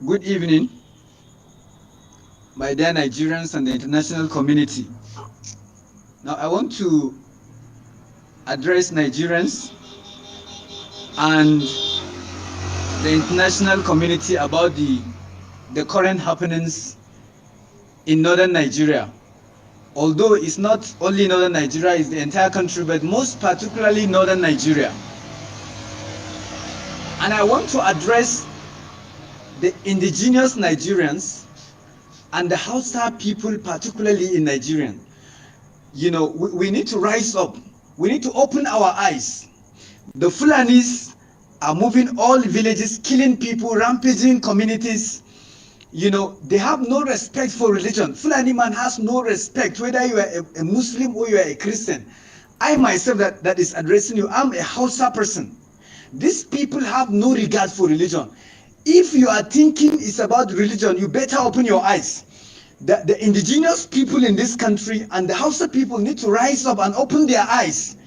Good evening, my dear Nigerians and the international community. Now, I want to address Nigerians and the international community about the current happenings in northern Nigeria. Although it's not only northern Nigeria, it's the entire country, but most particularly northern Nigeria. And I want to address the indigenous Nigerians and the Hausa people, particularly in Nigeria. You know, we need to rise up. We need to open our eyes. The Fulanis are moving all villages, killing people, rampaging communities. You know, they have no respect for religion. Fulani man has no respect, whether you are a Muslim or you are a Christian. I myself that is addressing you, I'm a Hausa person. These people have no regard for religion. If you are thinking it's about religion, you better open your eyes. The indigenous people in this country and the Hausa people need to rise up and open their eyes.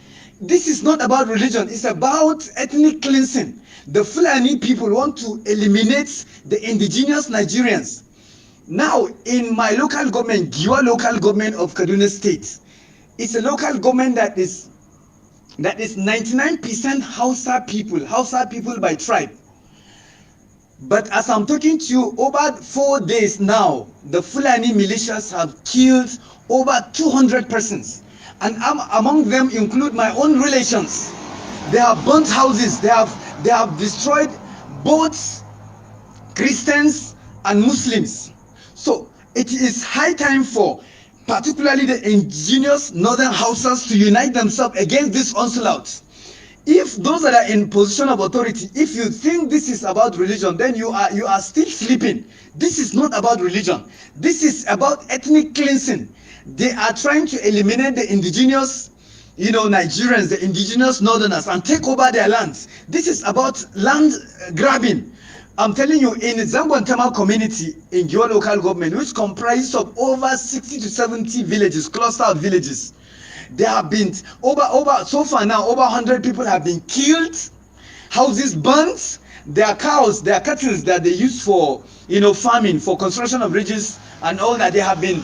This is not about religion, it's about ethnic cleansing. The Fulani people want to eliminate the indigenous Nigerians. Now, in my local government, Giwa local government of Kaduna State, it's a local government that is 99% Hausa people by tribe. But as I'm talking to you, over 4 days now, the Fulani militias have killed over 200 persons. And among them include my own relations. They have burnt houses, they have destroyed both Christians and Muslims. So it is high time for particularly the indigenous northern Hausas to unite themselves against this onslaught. If those that are in position of authority, if you think this is about religion, then you are still sleeping. This is not about religion. This is about ethnic cleansing. They are trying to eliminate the indigenous, Nigerians, the indigenous northerners, and take over their lands. This is about land grabbing. I'm telling you, in the Zangwantama community in your local government, which comprises of over 60 to 70 villages, clustered villages, there have been so far now over 100 people have been killed, houses burnt, their cows, their cattle that they use for farming, for construction of bridges and all that, they have been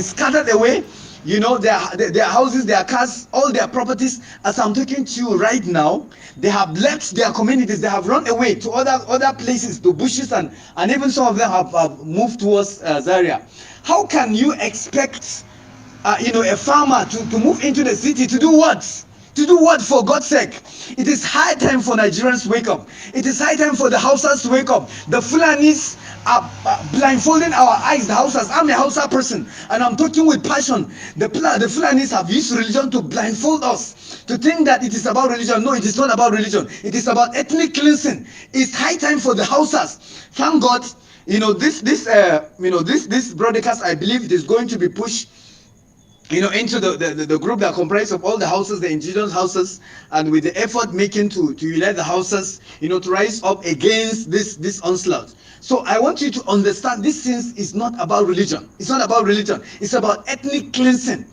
scattered away. Their houses, their cars, all their properties. As I'm talking to you right now, they have left their communities, they have run away to other places, to bushes, and even some of them have moved towards Zaria. How can you expect a farmer to move into the city to do what? To do what, for God's sake? It is high time for Nigerians to wake up. It is high time for the Hausas to wake up. The Fulanis are blindfolding our eyes, the Hausas. I'm a Hausa person and I'm talking with passion. The Fulanis have used religion to blindfold us, to think that it is about religion. No, it is not about religion. It is about ethnic cleansing. It's high time for the Hausas. Thank God, this broadcast, I believe it is going to be pushed into the group that comprises of all the houses, the indigenous houses, and with the effort making to unite the houses, to rise up against this onslaught. So I want you to understand, this thing is not about religion. It's not about religion. It's about ethnic cleansing.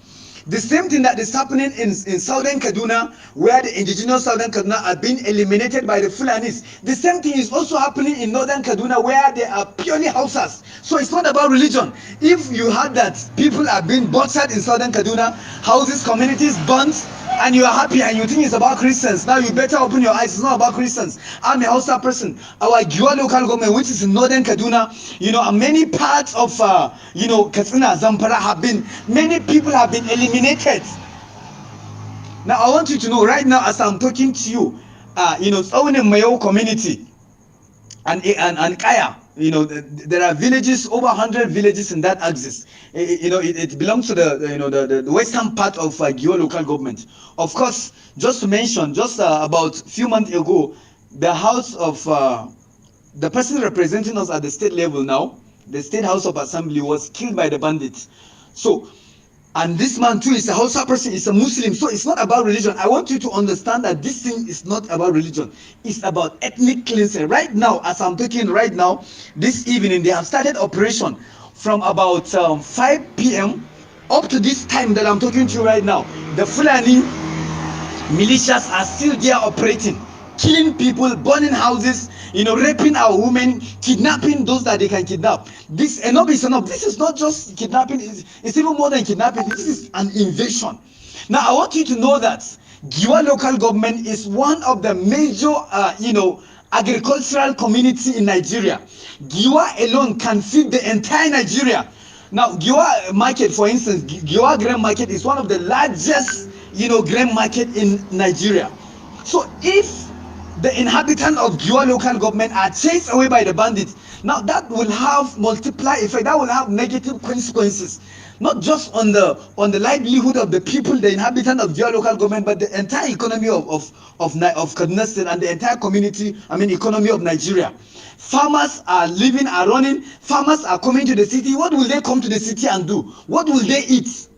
The same thing that is happening in southern Kaduna, where the indigenous southern Kaduna are being eliminated by the Fulanis. The same thing is also happening in northern Kaduna, where they are purely Hausas. So it's not about religion. If you heard that people are being butchered in southern Kaduna, houses, communities burnt, and you are happy and you think it's about Christians, now you better open your eyes. It's not about Christians. I'm a Hausa person. Our Giwa local government, which is in northern Kaduna, and many parts of Katsina, Zamfara, many people have been eliminated. Now I want you to know right now, as I'm talking to you, Tsaunin Mayo community and Kaya, there are villages, over 100 villages in that axis. It belongs to the western part of Giwa local government. Of course, just to mention, about a few months ago, the house of the person representing us at the state level now, the State House of Assembly, was killed by the bandits. So, and this man too is a Hausa person, is a Muslim. So it's not about religion. I want you to understand that this thing is not about religion. It's about ethnic cleansing. Right now, as I'm talking right now, this evening, they have started operation from about 5 p.m. up to this time that I'm talking to you right now. The Fulani militias are still there operating, killing people, burning houses, raping our women, kidnapping those that they can kidnap. This enough is enough. This is not just kidnapping, it's even more than kidnapping. This is an invasion. Now I want you to know that Giwa local government is one of the major agricultural community in Nigeria. Giwa alone can feed the entire Nigeria. Now Giwa market, for instance, Giwa grain market is one of the largest grain market in Nigeria. So if the inhabitants of Giwa local government are chased away by the bandits, now that will have multiply effect. That will have negative consequences, not just on the livelihood of the people, the inhabitants of Giwa local government, but the entire economy of Kaduna State and the entire community, economy of Nigeria. Farmers are living, are running. Farmers are coming to the city. What will they come to the city and do? What will they eat?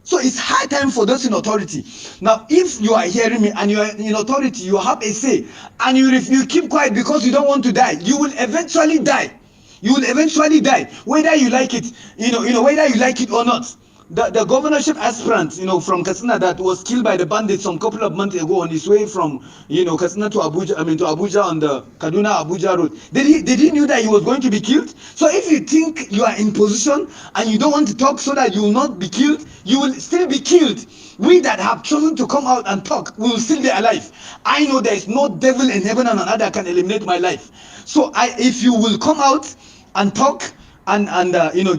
So it's high time for those in authority. Now, if you are hearing me and you are in authority, you have a say, and you keep quiet because you don't want to die, you will eventually die. You will eventually die, whether you like it, whether you like it or not. The governorship aspirant, from Katsina that was killed by the bandits some couple of months ago on his way from, Katsina to Abuja, to Abuja on the Kaduna-Abuja road. Did he knew that he was going to be killed? So if you think you are in position and you don't want to talk so that you will not be killed, you will still be killed. We that have chosen to come out and talk, we will still be alive. I know there is no devil in heaven and on earth that can eliminate my life. So if you will come out and talk, and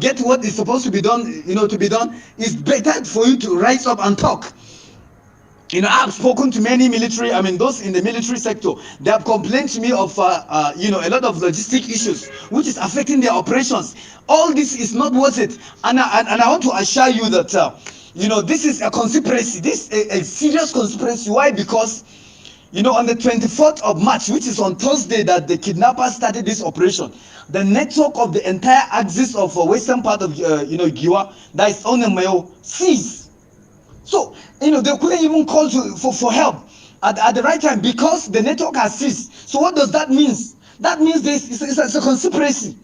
get what is supposed to be done, it's better for you to rise up and talk. I've spoken to many military, those in the military sector. They have complained to me of a lot of logistic issues which is affecting their operations. All this is not worth it, and I want to assure you that this is a conspiracy. This is a serious conspiracy. Why? Because on the 24th of March, which is on Thursday, that the kidnappers started this operation, the network of the entire axis of western part of Giwa, that is on the Mayo, ceased. So they couldn't even call for help at the right time because the network has ceased. So what does that mean? That means it's a conspiracy.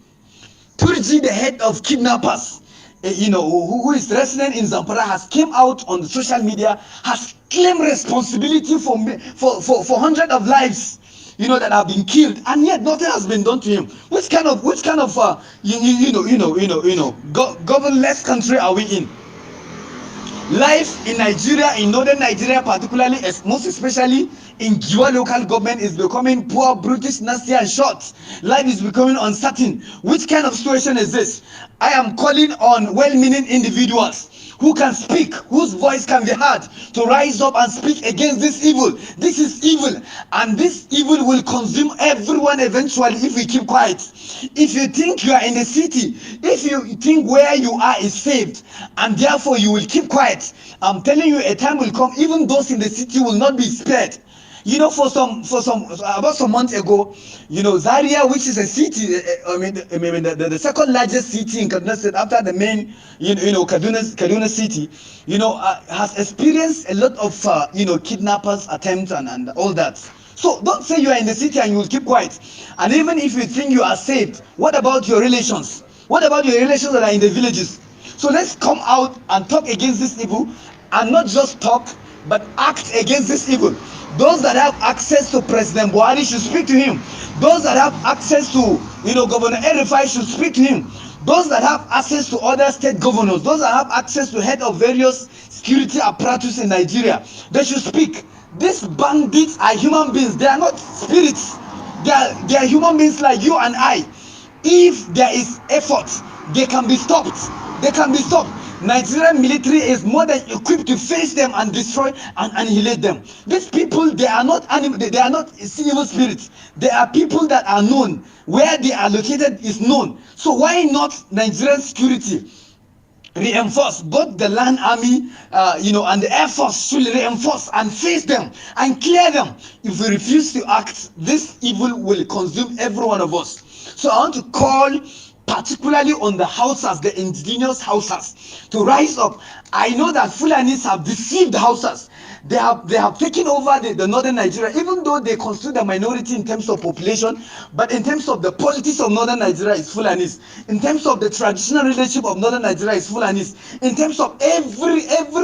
Turji, the head of kidnappers, who is resident in Zamfara, has came out on the social media, has claimed responsibility for hundreds of lives, that have been killed, and yet nothing has been done to him. Which kind of governless country are we in? Life in Nigeria, in northern Nigeria particularly, most especially in Giwa local government, is becoming poor, brutish, nasty and short. Life is becoming uncertain. Which kind of situation is this? I am calling on well-meaning individuals who can speak, whose voice can be heard, to rise up and speak against this evil. This is evil, and this evil will consume everyone eventually if we keep quiet. If you think you are in the city, if you think where you are is saved, and therefore you will keep quiet, I'm telling you, a time will come, even those in the city will not be spared. About some months ago, Zaria, which is a city, the second largest city in Kaduna State after the main, Kaduna city, has experienced a lot of, kidnappers attempts and all that. So don't say you are in the city and you will keep quiet. And even if you think you are saved, what about your relations? What about your relations that are in the villages? So let's come out and talk against this evil, and not just talk, but act against this evil. Those that have access to President Buhari should speak to him. Those that have access to, Governor Erifai should speak to him. Those that have access to other state governors, those that have access to head of various security apparatus in Nigeria, they should speak. These bandits are human beings. They are not spirits. They are human beings like you and I. If there is effort, they can be stopped. They can be stopped. Nigerian military is more than equipped to face them and destroy and annihilate them. These people, they are not they are not evil spirits. They are people that are known. Where they are located is known. So why not Nigerian security reinforce? Both the land army, and the air force should reinforce and face them and clear them. If we refuse to act, this evil will consume every one of us. So I want to call particularly on the Hausas, the indigenous Hausas, to rise up. I know that Fulanis have deceived the Hausas. They have taken over the northern Nigeria, even though they constitute a minority in terms of population, but in terms of the politics of northern Nigeria is Fulanis. In terms of the traditional relationship of northern Nigeria is Fulanis. In terms of every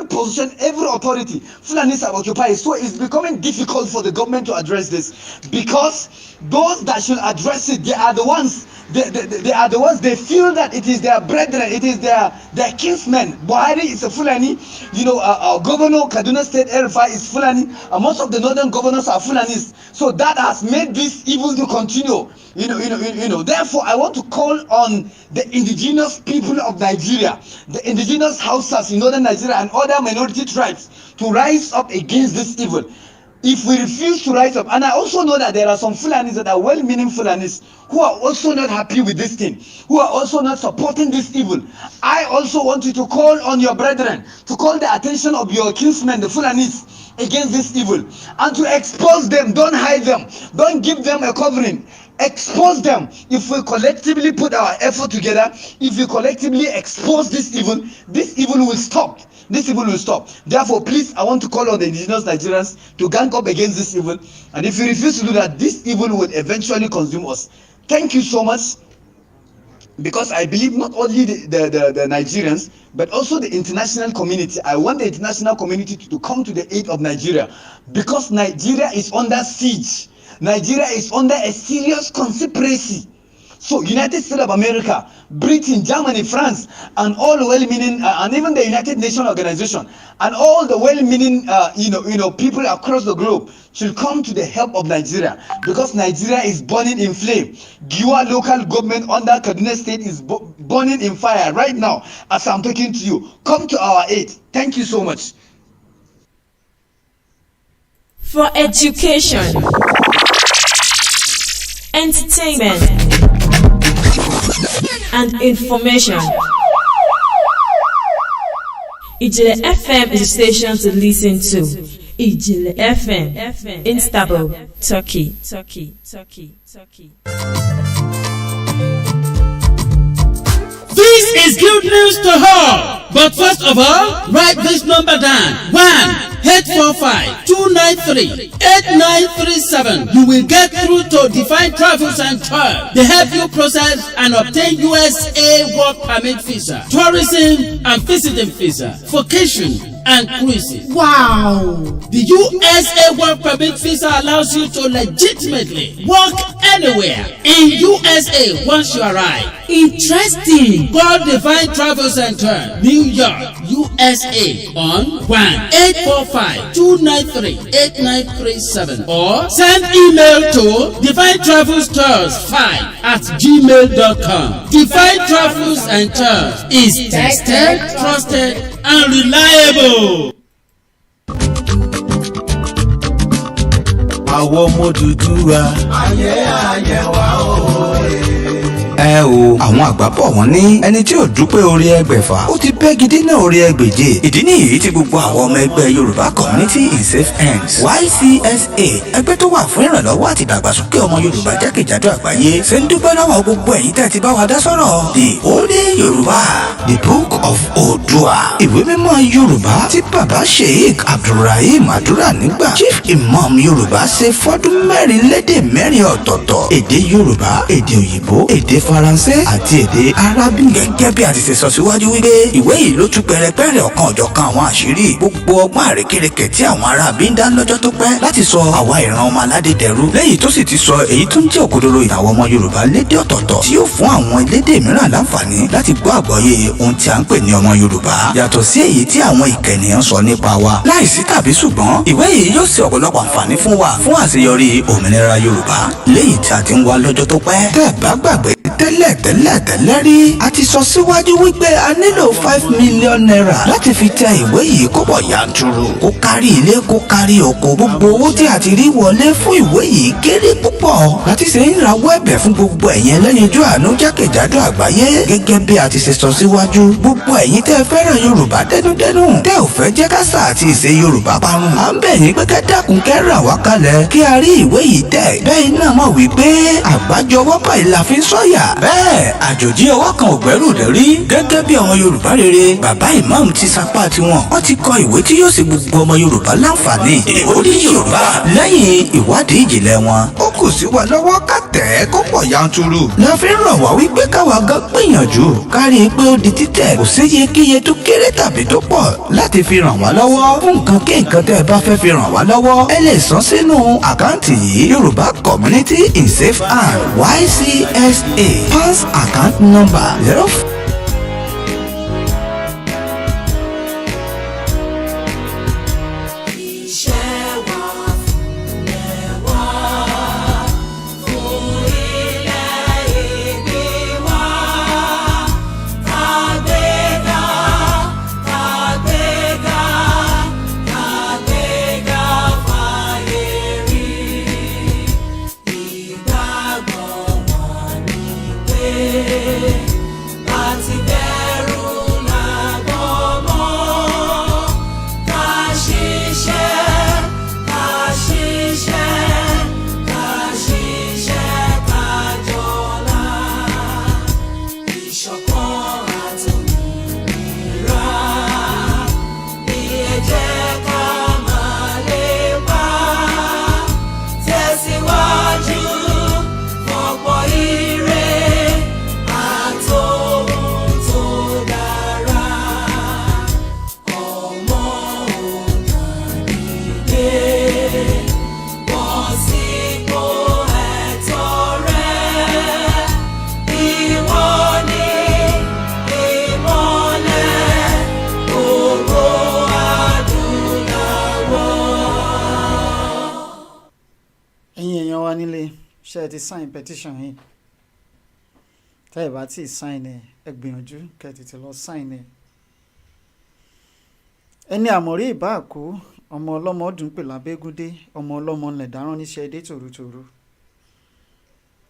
position, every authority, Fulanis have occupied. So it's becoming difficult for the government to address this, because those that should address it, they are the ones. They are the ones. They feel that it is their brethren, it is their kinsmen. Buhari is a Fulani. Our governor Kaduna State Erifai is Fulani, and most of the northern governors are Fulanis. So that has made this evil to continue. Therefore, I want to call on the indigenous people of Nigeria, the indigenous Hausas in northern Nigeria and other minority tribes to rise up against this evil. If we refuse to rise up, and I also know that there are some Fulanis that are well-meaning Fulanis who are also not happy with this thing, who are also not supporting this evil. I also want you to call on your brethren, to call the attention of your kinsmen, the Fulanis, against this evil, and to expose them. Don't hide them. Don't give them a covering. Expose them. If we collectively put our effort together, if we collectively expose this evil will stop. This evil will stop. Therefore, please, I want to call on the indigenous Nigerians to gang up against this evil. And if you refuse to do that, this evil will eventually consume us. Thank you so much. Because I believe not only the Nigerians, but also the international community. I want the international community to come to the aid of Nigeria, because Nigeria is under siege. Nigeria is under a serious conspiracy. So United States of America, Britain, Germany, France, and all well-meaning, and even the United Nations Organization, and all the well-meaning, people across the globe should come to the help of Nigeria, because Nigeria is burning in flame. Giwa local government under Kaduna State is burning in fire right now as I'm talking to you. Come to our aid. Thank you so much. For education, entertainment, and information, Ijele FM is a station to listen to. Ijele FM, Istanbul, Turkey. This is good news to all. But first of all, write this number down. 1-845-293-8937. You will get through to Divine Travels and Tours. They help you process and obtain USA work permit visa, tourism and visiting visa, vacation and cruising. Wow! The USA work permit visa allows you to legitimately work anywhere in USA once you arrive. Interesting. Call Divine Travels and Tours, New York, USA on 1-845-293-8937 or send email to divinetravelstours5@gmail.com. Divine Travels and Tours is tested, trusted, and reliable. Àwọn ọmọ Odùduwà ayé wa òye. Àwọn àgbà bọ̀ wọ́n ní ẹni tí ò dúpẹ́ orí ẹgbẹ̀fà ó ti bẹ́ gidi náà orí ẹgbẹ̀je. Ìdí nìyí tí gbogbo àwọn ọmọ ẹgbẹ́ Yorùbá Community in Safe Hands YCSA, ẹgbẹ́ tó wà fún ìrànlọ́wọ́ àti ìdàgbàsókè ọmọ Yorùbá jákèjádò àgbáyé, ṣe ń dúpẹ́ lọ́wọ́ gbogbo ẹ̀yin tẹ́ ti bá wa dá sọ̀rọ̀. The Holy Yorùbá, the Book of Oòduà, ìwé mímọ́ Yorùbá tí bàbá Sheikh Abdulrahim Àdúrà nígbà Chief Imam Yorùbá ṣe fọ́dún mẹ́rin lédè mẹ́rin ọ̀tọ̀ọ̀tọ̀: èdè Yorùbá, èdè òyìnbó, èdè Faransé àti èdè Arabic. Gẹ́gẹ́ bí a ti ṣe sọ síwájú wípé ìwé yìí ló tú pẹrẹpẹrẹ ọ̀kan ọ̀jọ̀kan àwọn àṣírí gbogbo ọgbọ́n àrékérekè tí àwọn Arabi ń dá lọ́jọ́ tó pẹ́ láti sọ àwa ìran ọmọ aládé dẹrú, lẹ́yìn tó sì ti sọ èyí tó ń jẹ́ òkodoro ìtàwọn ọmọ Yorùbá lédè ọ̀tọ̀ọ̀tọ̀ tí yóò fún àwọn elédè mìíràn láǹfààní láti gbọ́ àgbọ́yé ohun tí a ń pè ní ọmọ Yorùbá, yàtọ̀ sí èyí tí àwọn ìkànnìyàn sọ nípa wa. Láìsí tàbí ṣùgbọ́n, ìwé yìí yóò ṣe ọ̀pọ̀lọpọ̀ àǹfààní fún wa fún àṣeyọrí òmìnira Yorùbá léyìí tí a ti ń wá lọ́jọ́ tó pẹ́. Tẹ́ ẹ bá gbàgbé, tẹ́lẹ̀ rí a ti sọ síwájú wípé a nílò 5 million naira láti fi tẹ ìwé yìí kó pọ̀ yanturu, kó kárí ilé kó kárí oko. Gbogbo owó tí a ti rí wọlé fún ìwé yìí kéré púpọ̀, láti ṣe ń rawọ́ ẹ̀bẹ̀ fún gbogbo ẹ̀yin ẹlẹ́yinjú àánú jákèjádò àgbáyé. Gẹ́gẹ́ bí a ti ṣe sọ síwájú, gbogbo ẹ̀yin tẹ́ fẹ́ràn Yorùbá dẹnudẹnu, tẹ́ ò fẹ́ jẹ́ káṣà àti ìṣe Yorùbá parun, à ń bẹ̀ yín pé kẹ́ dákun kẹ́ rà wá kalẹ̀ kí a rí ìwé yìí tẹ̀. Bẹ́ẹ̀ náà mọ̀ wípé àgbájọwọ́ báyìí la fi ń sọ̀yà. bẹ́ẹ̀ àjòjì ọwọ́ kan ò gbẹ́rù dórí. gẹ́gẹ́ bí ọmọ Yorùbá rere bàbá ìmáàmù ti sapá tiwọn wọ́n ti kọ ìwé tí yóò ṣe gbogbo ọmọ Yorùbá láǹfààní. ìwé Yorùbá lẹ́yìn ìwádìí ìjìnlẹ̀ wọn ó kù sí wa lọ́wọ́ ká tẹ̀ ẹ́ kó pọ̀ yanturu. la fi ń rọ̀ wá wípé káwa gan gbìyànjú kárí pé ó di títẹ̀ kò séyekíye tó kéré tàbí tó pọ̀ láti fi ràn wá lọ́wọ́ fún nǹkan kí nǹkan tẹ́ ẹ bá fẹ́ fi ràn wá lọ́wọ́ ẹ lè san sínú àkáǹtì yìí Yorùbá Community in Safe Hand YCSA pass account number 0. ṣe ti sign petition yìí tẹ́ ẹ bá tí ì sign ẹ gbìyànjú kẹ́ tètè lọ sign ẹ. ẹni àmọ̀rí ìbá àkó ọmọ ọlọ́mọ ọdún pè lábẹ́gúndé ọmọ ọlọ́mọ ńlẹ̀ dáràn níṣẹ́ dé tòrótòró.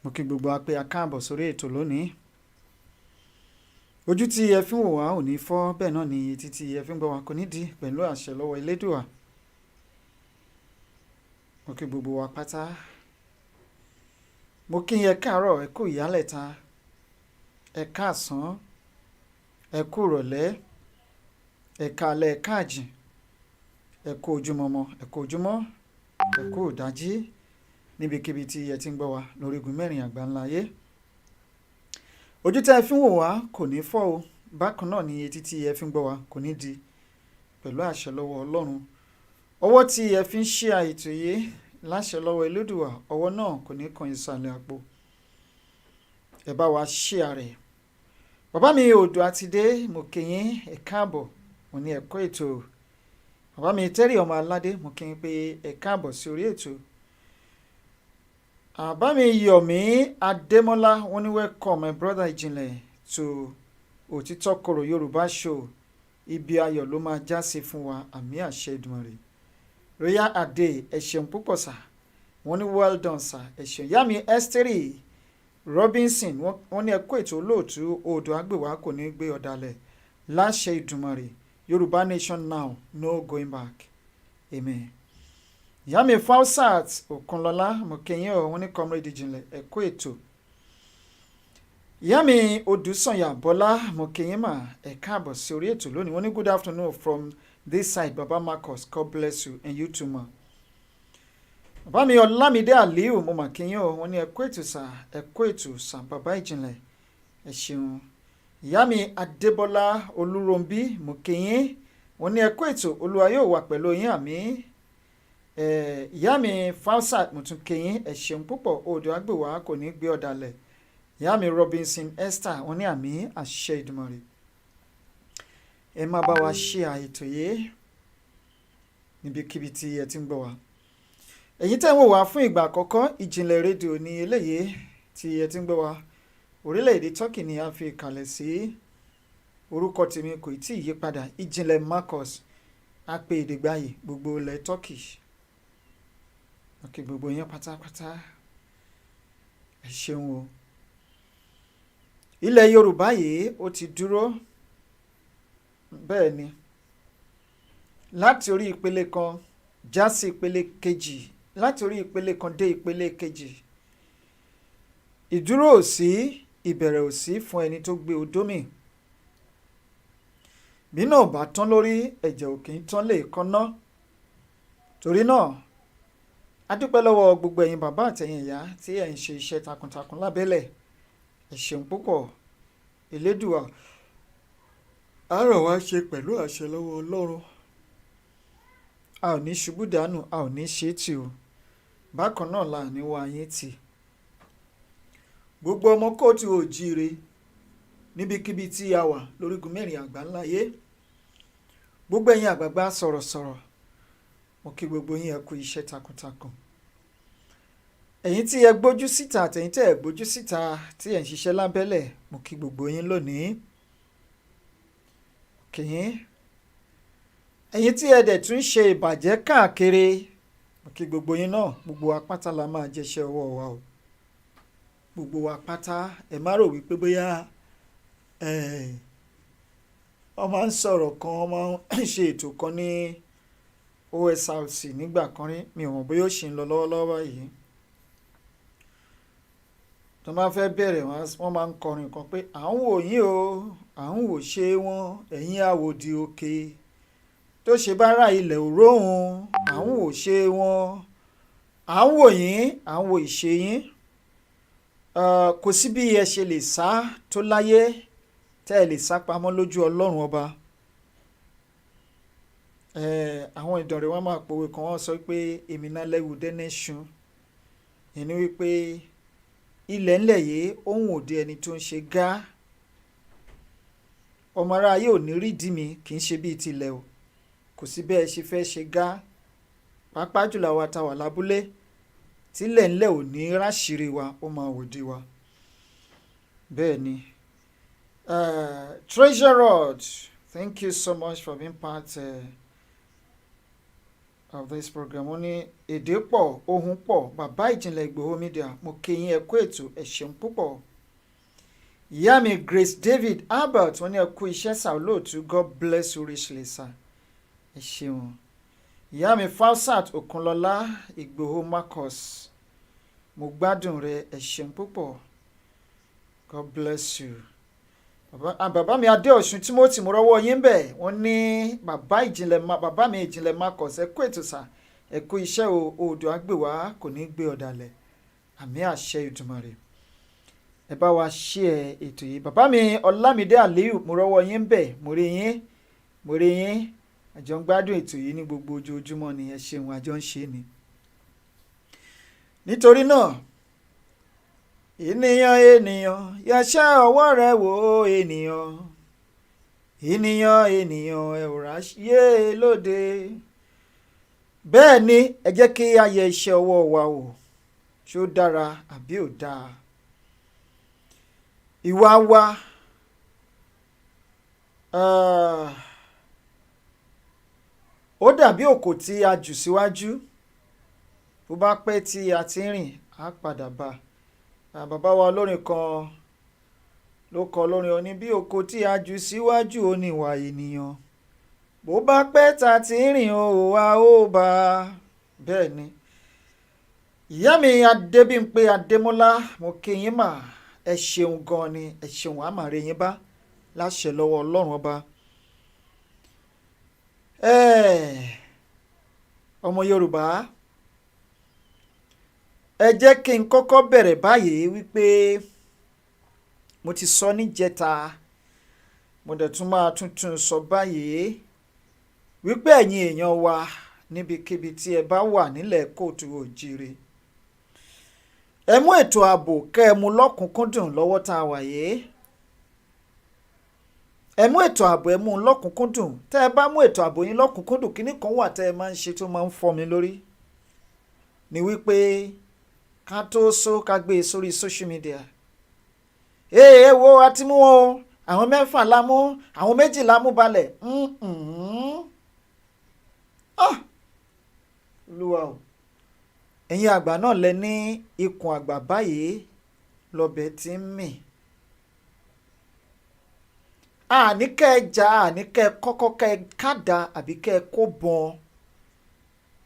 mo kí gbogbo wa pé a káàbọ̀ sórí ètò lónìí. ojú tí ẹ fi ń wò wá ò ní fọ́ bẹ́ẹ̀ náà ni etí tí ẹ fi ń gbọ́ wa kò ní di pẹ̀lú àṣẹ lọ́wọ́ Elédùà. mo kí gbogbo wa pátá. mo kí yín ẹ káàárọ̀ ẹ kú ìyálẹ̀ta ẹ káàsán ẹ kú ìrọ̀lẹ́ ẹ káalẹ́ ẹ káàjìn ẹ kú ojúmọmọ ẹ kú ojúmọ́ ẹ kú ìdájí níbikíbi tí ẹ ti ń gbọ́ wa lórí igun mẹ́rin àgbáńlá ayé. ojú tí ẹ fi ń wò wá kò ní fọ́ o bákan náà ni etí tí ẹ fi ń gbọ́ wa kò ní di pẹ̀lú àṣẹ lọ́wọ́ Ọlọ́run. ọwọ́ tí ẹ fi ń ṣe àìtò yìí láṣẹ lọ́wọ́ Elédùà ọwọ́ náà kò ní kan ìsàlẹ̀ àpò. ẹ bá wa ṣe àrẹ̀. bàbá mi Odò Àtidé mo kí yín ẹ káàbọ̀ mo ní ẹ̀kọ́ ètò. bàbá mi Tẹ́rì ọmọ aládé mo kí yín pé ẹ káàbọ̀ sí orí ètò. bàbá mi Yọ̀mí Adémọ́lá wọ́n ní welcome my brother ìjìnlẹ̀ to Òtítọ́ Korò Yorùbá show ibi ayọ̀ ló máa já sí fún wa àmì àṣẹ Èdùmàrè. Royal Ade ẹ ṣeun púpọ̀ sà wọ́n ní well done sà ẹ ṣeun. Yàmí Ẹ́stẹ́rì Robinson wọ́n ní ẹ̀kọ́ ètò olóòtú odò àgbèwá kò ní gbé ọ̀dàlẹ̀ láṣẹ Ìdùmarè Yorùbá nation now no going back amen. Yàmí Fausat Òkunlọ́lá mọ̀kẹ́yìn ọ̀ wọ́n ní comrade ìjìnlẹ̀ ẹ̀kọ́ ètò. Yàmí Odùsànyà Bọ́lá mọ̀kẹ́yìn mà ẹ káàbọ̀ sí orí ètò lónìí wọ́n ní good afternoon from this side Baba Marcus God bless you and you too ma. bàbá mi Ọlámídé Aliu mo mà kíyìn o wọ́n ní ẹ̀kọ́ ètò sà ẹ̀kọ́ ètò sà bàbá ìjìnlẹ̀ ẹ ṣeun. ìyá mi Adébọ́lá Olúròǹbí mo kíyìn wọ́n ní ẹ̀kọ́ ètò Olúwa yóò wà pẹ̀lú yín àmín. ìyá mi Fausat mo tún kíyìn ẹ ṣeun púpọ̀ odò àgbèwá kò ní gbé ọ̀dàlẹ̀. ìyá mi Robinson Esther wọ́n ní àmín àṣẹ Ìdùmarè. ẹ máa bá wa ṣe àìtò yìí níbikíbi tí ẹ ti ń gbọ́ wa. ẹ̀yin tẹ́ ń wò wá fún ìgbà àkọ́kọ́ ìjìnlẹ̀ rédíò ní eléyìí tí ẹ ti ń gbọ́ wa. orílẹ̀-èdè Turkey ni a fi kalẹ̀ sí. orúkọ tèmi kò tí ì yí padà ìjìnlẹ̀ Marcus apè èdègbàyè gbogbo ilẹ̀ Turkey. gbogbo yẹn pátápátá ẹ ṣeun o. ilẹ̀ Yorùbá yìí ó ti dúró bẹ́ẹ̀ ni láti orí ìpele kan já sí ìpele kejì láti orí ìpele kan dé ìpele kejì. ìdúró ò sí ìbẹ̀rẹ̀ ò sí fún ẹni tó gbé odó mì. Bí náà bá tán lórí ẹ̀jẹ̀ ò kì í tán lè kọ́ná. Torí náà a dúpẹ́ lọ́wọ́ gbogbo ẹ̀yin bàbá àtẹ̀yin ìyá tí ẹ̀ ń ṣe iṣẹ́ takuntakun lábẹ́lẹ̀. Ẹ ṣeun púpọ̀. Elédùà á ràn wá ṣe pẹ̀lú àṣẹ lọ́wọ́ Ọlọ́run. A ò ní ṣubú dànù, a ò ní ṣe tì o. Bákan náà la ní wá yín tì. Gbogbo ọmọ kóòtù òjíire níbikíbi tí a wà lórígun mẹ́rin àgbáńlá ayé. Gbogbo ẹ̀yin àgbààgbà sọ̀rọ̀sọ̀rọ̀, mo kí gbogbo yín ẹ kú iṣẹ́ takuntakun. Ẹ̀yin tí ẹ gbójú síta àtẹ̀yin tí ẹ gbójú síta tí ẹ ń ṣiṣẹ́ lábẹ́lẹ̀, mo kí gbogbo yín lónìí. Kìyín ẹ̀yin tí ẹ dẹ̀ tún ṣe ìbàjẹ́ káàkiri, mo kí gbogbo yín náà. Gbogbo wa pátá la máa jẹṣẹ́ ọwọ́ wa o. Gbogbo wa pátá. Ẹ má rò wípé bóyá wọ́n máa ń sọ̀rọ̀ kan, wọ́n máa ń ṣe ètò kan ní OSRC nígbà kan rí. Mi ò mọ̀ bóyá ó ṣì ń lọ lọ́wọ́lọ́wọ́ báyìí. Tó máa fẹ́ bẹ̀rẹ̀ wọ́n máa ń kọrin kan pé à ń wò yín o, à ń wò ṣe wọ́n, ẹ̀yin àwòdì òkè tó ṣe bára ilẹ̀ òróhùn, à ń wò ṣe wọ́n, à ń wò yín, à ń wò ìṣe yín. Kò sí bí ẹ ṣe lè sá tó láyé tẹ́ ẹ lè sá pamọ́ lójú Ọlọ́run ọba. Àwọn ìdánrẹ́ wọn máa pòwe kan, wọ́n sọ pé èmi náà lẹ́wù dẹ́nẹ́sùn. Ìní wípé ilẹ̀ ńlẹ̀ yìí ohun òde ẹni tó ń ṣe gá. Ọmọ ará ayé ò ní rídìí mi, kì í ṣe bíi tilẹ̀ o. Kò sí bẹ́ẹ̀ ṣe fẹ́ ṣe gá. Pàápàá jùlọ àwa tá wà lábúlé, tílẹ̀ ńlẹ̀ ò ní ráṣìírí wa, ó máa wòde wa. Bẹ́ẹ̀ ni. Treasure Rod, thank you so much for being part of this program. Wọ́n ní èdè pọ̀, ohun pọ̀, bàbá ìjìnlẹ̀ Ìgbòho Media, mo kí yín ẹ kú ètò, ẹ ṣeun púpọ̀. Ìyá mi Grace David Albert, wọ́n ní ẹ kú iṣẹ́ sà olóòtú, God bless you richly sir. Ẹ ṣeun. Ìyá mi Falsat Okunlọ́lá Ìgbòho Marcus, mo gbádùn rẹ, ẹ ṣeun púpọ̀. God bless you. Bàbá mi Adéọ̀sùn Timothy, mo rọ́wọ́ yín bẹ̀. Wọ́n ní bàbá mi ìjìnlẹ̀ Marcus, ẹ kú ètò sà, ẹ kú iṣẹ́ o, odò àgbèwá kò ní gbé ọ̀dàlẹ̀. Àmì àṣẹ Ìdùmarè. Ẹ bá wa share ètò yìí. Bàbá mi Ọlámídé Aliyu, mo rọ́wọ́ yín bẹ̀. Mo rí yín. Àjọ ń gbádùn ètò yìí ní gbogbo ojoojúmọ́ ni, ẹ ṣeun, àjọ ń ṣe ni. Nítorí náà, ènìyàn yẹsẹ́ ọwọ́ rẹ̀ wò ènìyàn ẹ ò ráyè lóde. Bẹ́ẹ̀ ni, ẹ jẹ́ kí a yẹ iṣẹ́ ọwọ́ wa wò, ṣó dára àbí ò dáa. Ìwà wa ó dàbí òkò tí a jù síwájú, bó bá pẹ́ tí a ti ń rìn á padà bá. Bàbá wa olórin kan ló kọ lórin, ó ní bí òkò tí a jù síwájú ó ní ìwà ènìyàn, bó bá pẹ́ tá ti ń rìn ó wá ó bá. Bẹ́ẹ̀ ni. Ìyá mi Adébímpé Adémọ́lá, mo kí yín mà, ẹ ṣeun gan ni, ẹ ṣeun, á máa rí yín bá láṣẹ lọ́wọ́ Ọlọ́run ọba. Ọmọ Yorùbá, ẹ jẹ́ kí n kọ́kọ́ bẹ̀rẹ̀ báyìí wípé mo ti sọ níjẹta, mo dẹ̀ tún máa tuntun sọ báyìí wípé ẹ̀yin èèyàn wa níbikíbi tí ẹ bá wà nílẹ̀ kóòtù òjíire, ẹ mú ètò ààbò kẹ́ ẹ mú lọ́kùnkúndùn lọ́wọ́ tá a wà yìí. Ẹ mú ètò ààbò, ẹ mú lọ́kùnkúndùn. Tẹ́ ẹ bá mú ètò ààbò yín lọ́kùnkúndùn, kíní kan wà tẹ́ ẹ máa ń ṣe tó máa ń fọ́ mi lórí, ni wípé ká tó ká gbé e sórí social media. Wo àti mú wọn o, àwọn 6 la mú, àwọn 2 la mú balẹ̀. Olúwa o, ẹ̀yin àgbà náà lẹ ní ikùn àgbà báyìí lọ́bẹ̀ tí ń mì. Àníkẹ́ ẹ jà, àníkẹ́ ẹ kọ́kọ́ kẹ́ ẹ kádà àbí kẹ́ ẹ kó bọn.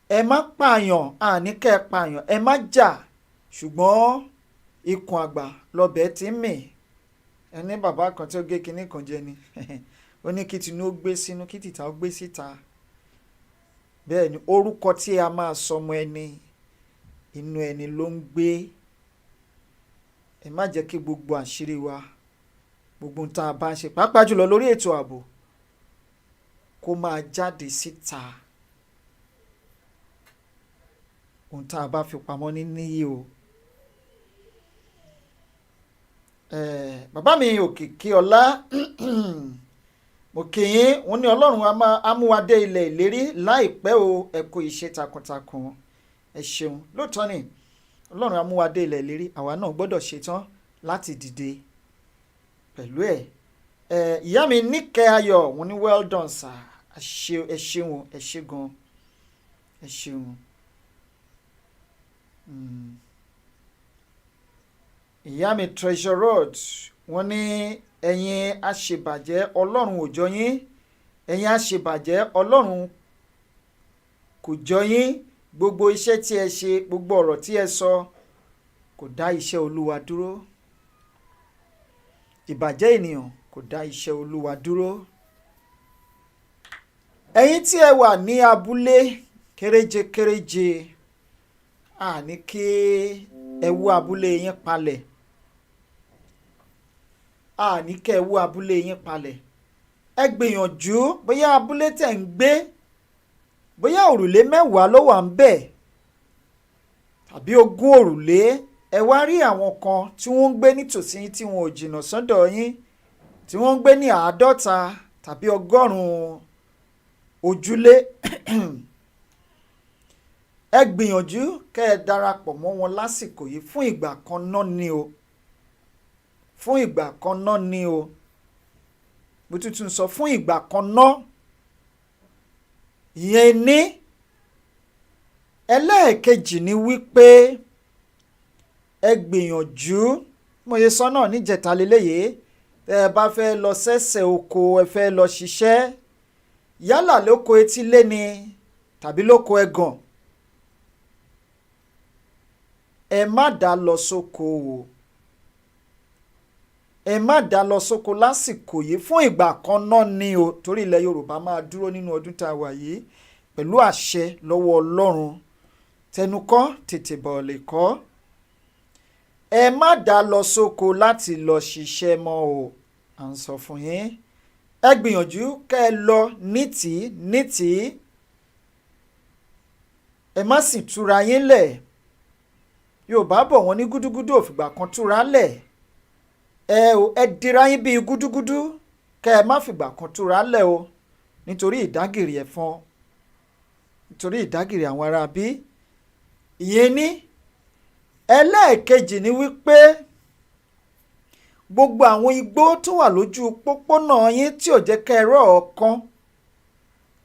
Ẹ má pààyàn, àníkẹ́ ẹ pààyàn, ẹ má jà, ṣùgbọ́n ikùn àgbà lọ́bẹ̀ tí ń mì. ẹni bàbá kan tí ó gé kinní kan jẹ ni ó ní kí tinú ó gbé sínú kí tìta ó gbé síta. Bẹ́ẹ̀ ni orúkọ tí a máa sọmọ ẹni inú ẹni ló ń gbé. Ẹ má jẹ́ kí gbogbo àṣírí wa gbogbo tá a bá ń ṣe pàápàá jùlọ lórí ètò ààbò kó máa jáde síta. Ohun tá a bá fi pamọ́ níyì o. Bàbá mi Òkìkí ọlá mo kì í wọ́n ní Ọlọ́run á mú wa dé ilẹ̀ ìlérí láìpẹ́ o. Ẹ kú iṣẹ́ takuntakun, ẹ ṣeun. Lóòótọ́ ni Ọlọ́run á mú wa dé ilẹ̀ ìlérí, àwa náà gbọ́dọ̀ ṣetán láti dìde pẹ̀lú ẹ̀. Ìyá mi Níkẹ́ Ayọ̀ wọ́n ní well done sir, ẹ ṣeun, ẹ ṣe gan, ẹ ṣeun. Ìyá mi Treasure Road wọ́n ní ẹ̀yin àṣebàjẹ́ Ọlọ́run ò jọ yín, ẹ̀yin àṣebàjẹ́ Ọlọ́run kò jọ yín. Gbogbo iṣẹ́ tí ẹ ṣe, gbogbo ọ̀rọ̀ tí ẹ sọ kò dá iṣẹ́ Olúwa dúró. Ìbàjẹ́ ènìyàn kò dá iṣẹ́ Olúwa dúró. Ẹ̀yin tí ẹ wà ní abúlé kéréje àní kí ẹ wó abúlé yín palẹ̀, àní kí ẹ wó abúlé yín palẹ̀. Ẹ gbìyànjú bóyá abúlé tẹ̀ ń gbé bóyá òrùlé 10 ló wà ń bẹ̀ tàbí 20 òrùlé. Ẹ wá rí àwọn kan tí wọ́n ń gbé nítòsí tí wọn ò jìnnà sọ́dọ̀ yín, tí wọ́n ń gbé ní 50 tàbí 100 ojúlé. Ẹ gbìyànjú kẹ́ ẹ darapọ̀ mọ́ wọn lásìkò yìí fún ìgbà kan náà ni o, fún ìgbà kan náà ni o. Mo tuntun sọ fún ìgbà kan náà. Ìyẹn ní ẹlẹ́ẹ̀kejì ni wípé ẹ gbìyànjú, mo ṣe sọ náà níjẹta lélẹ́yìí, tẹ́ ẹ bá fẹ́ lọ sẹ́sẹ̀ oko, ẹ fẹ́ lọ ṣiṣẹ́ yálà lóko etílé ni tàbí lóko ẹ̀gàn, ẹ má dá lọ sóko o. Ẹ má dá lọ sóko lásìkò yìí fún ìgbà kan náà ni o, torí ilẹ̀ Yorùbá máa dúró nínú ọdún tá a wà yìí pẹ̀lú àṣẹ lọ́wọ́ Ọlọ́run. Tẹnukọ́ tètè bọ̀ lè kọ́. Ẹ má dá lọ sóko láti lọ ṣiṣẹ́ mọ́ o, à ń sọ fún yín. Ẹ gbìyànjú kẹ́ ẹ lọ nítìí. Ẹ má sì túra yín lẹ̀. Yorùbá bọ̀ wọ́n ní gúdúgúdú ò fìgbà kan túra lẹ̀. Ẹ dira yín bíi gúdúgúdú kẹ́ ẹ má fìgbà kan túra lẹ̀ o, nítorí ìdágìrì ẹ̀fọn, nítorí ìdágìrì àwọn ará bí. Ìyẹn ní ẹlẹ́ẹ̀kejì ni wípé gbogbo àwọn igbó tó wà lójú pópónà yín tí ò jẹ́ kẹ́ ẹ rọ́ ọ̀kan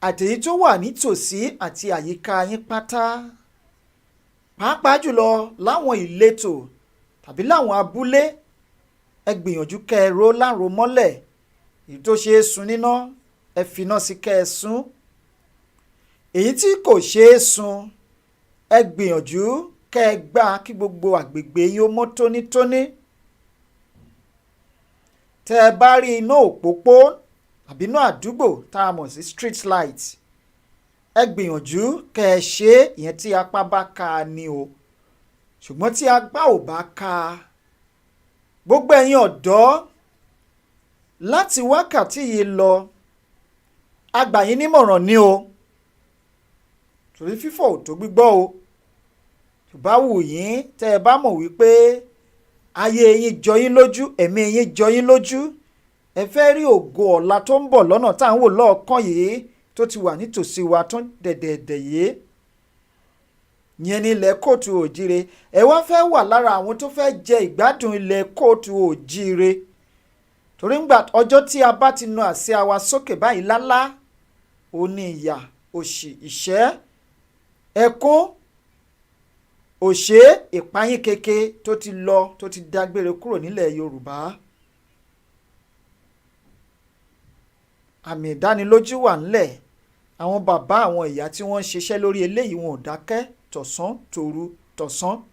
àtèyí tó wà nítòsí àti àyíká yín pátá, pàápàá jùlọ láwọn ìletò tàbí láwọn abúlé, ẹ gbìyànjú kẹ́ ẹ ró láro mọ́lẹ̀. Èyí tó ṣe é sun níná, ẹ finá sí kẹ́ ẹ sún. Èyí tí kò ṣe é sun, ẹ gbìyànjú kẹ́ ẹ gbá kí gbogbo àgbègbè yín ó mọ́ tónítóní. Tẹ́ ẹ bá rí iná òpópó àbí iná àdúgbò tá a mọ̀ sí street light, ẹ gbìyànjú kẹ́ ẹ ṣe ìyẹn tí apá bá ká ni o. Ṣùgbọ́n tí apá ò bá ká, gbogbo ẹ̀yin ọ̀dọ́ láti wákàtí yìí lọ, a gbà yín nímọ̀ràn ni o, torí fífọ̀ ò tó gbígbọ́ o. Tó bá wù yín, tẹ́ ẹ bá mọ̀ wípé ayé yín jọ yín lójú, ẹ̀mí yín jọ yín lójú, ẹ fẹ́ rí ògo ọ̀la tó ń bọ̀ lọ́nà tá à ń wò lọ́ọ̀kan yìí tó ti wà nítòsí wa tó ń dẹ̀dẹ̀dẹ̀ yìí, yẹn ní ilẹ̀ kóòtù òjíire. Ẹ wá fẹ́ wà lára àwọn tó fẹ́ jẹ ìgbádùn ilẹ̀ kóòtù òjíire, torí ńgbà ọjọ́ tí a bá ti nu àsíá wa sókè báyìí lálá, ó ní ìyà, òṣì, ìṣẹ́, ẹkún, òṣè, ìpayín keke tó ti lọ, tó ti dágbére kúrò nílẹ̀ Yorùbá. Àmì ìdánilójú wà ńlẹ̀. Àwọn bàbá àwọn ìyá tí wọ́n ń ṣiṣẹ́ lórí eléyìí wọn ò dákẹ́, tọ̀sán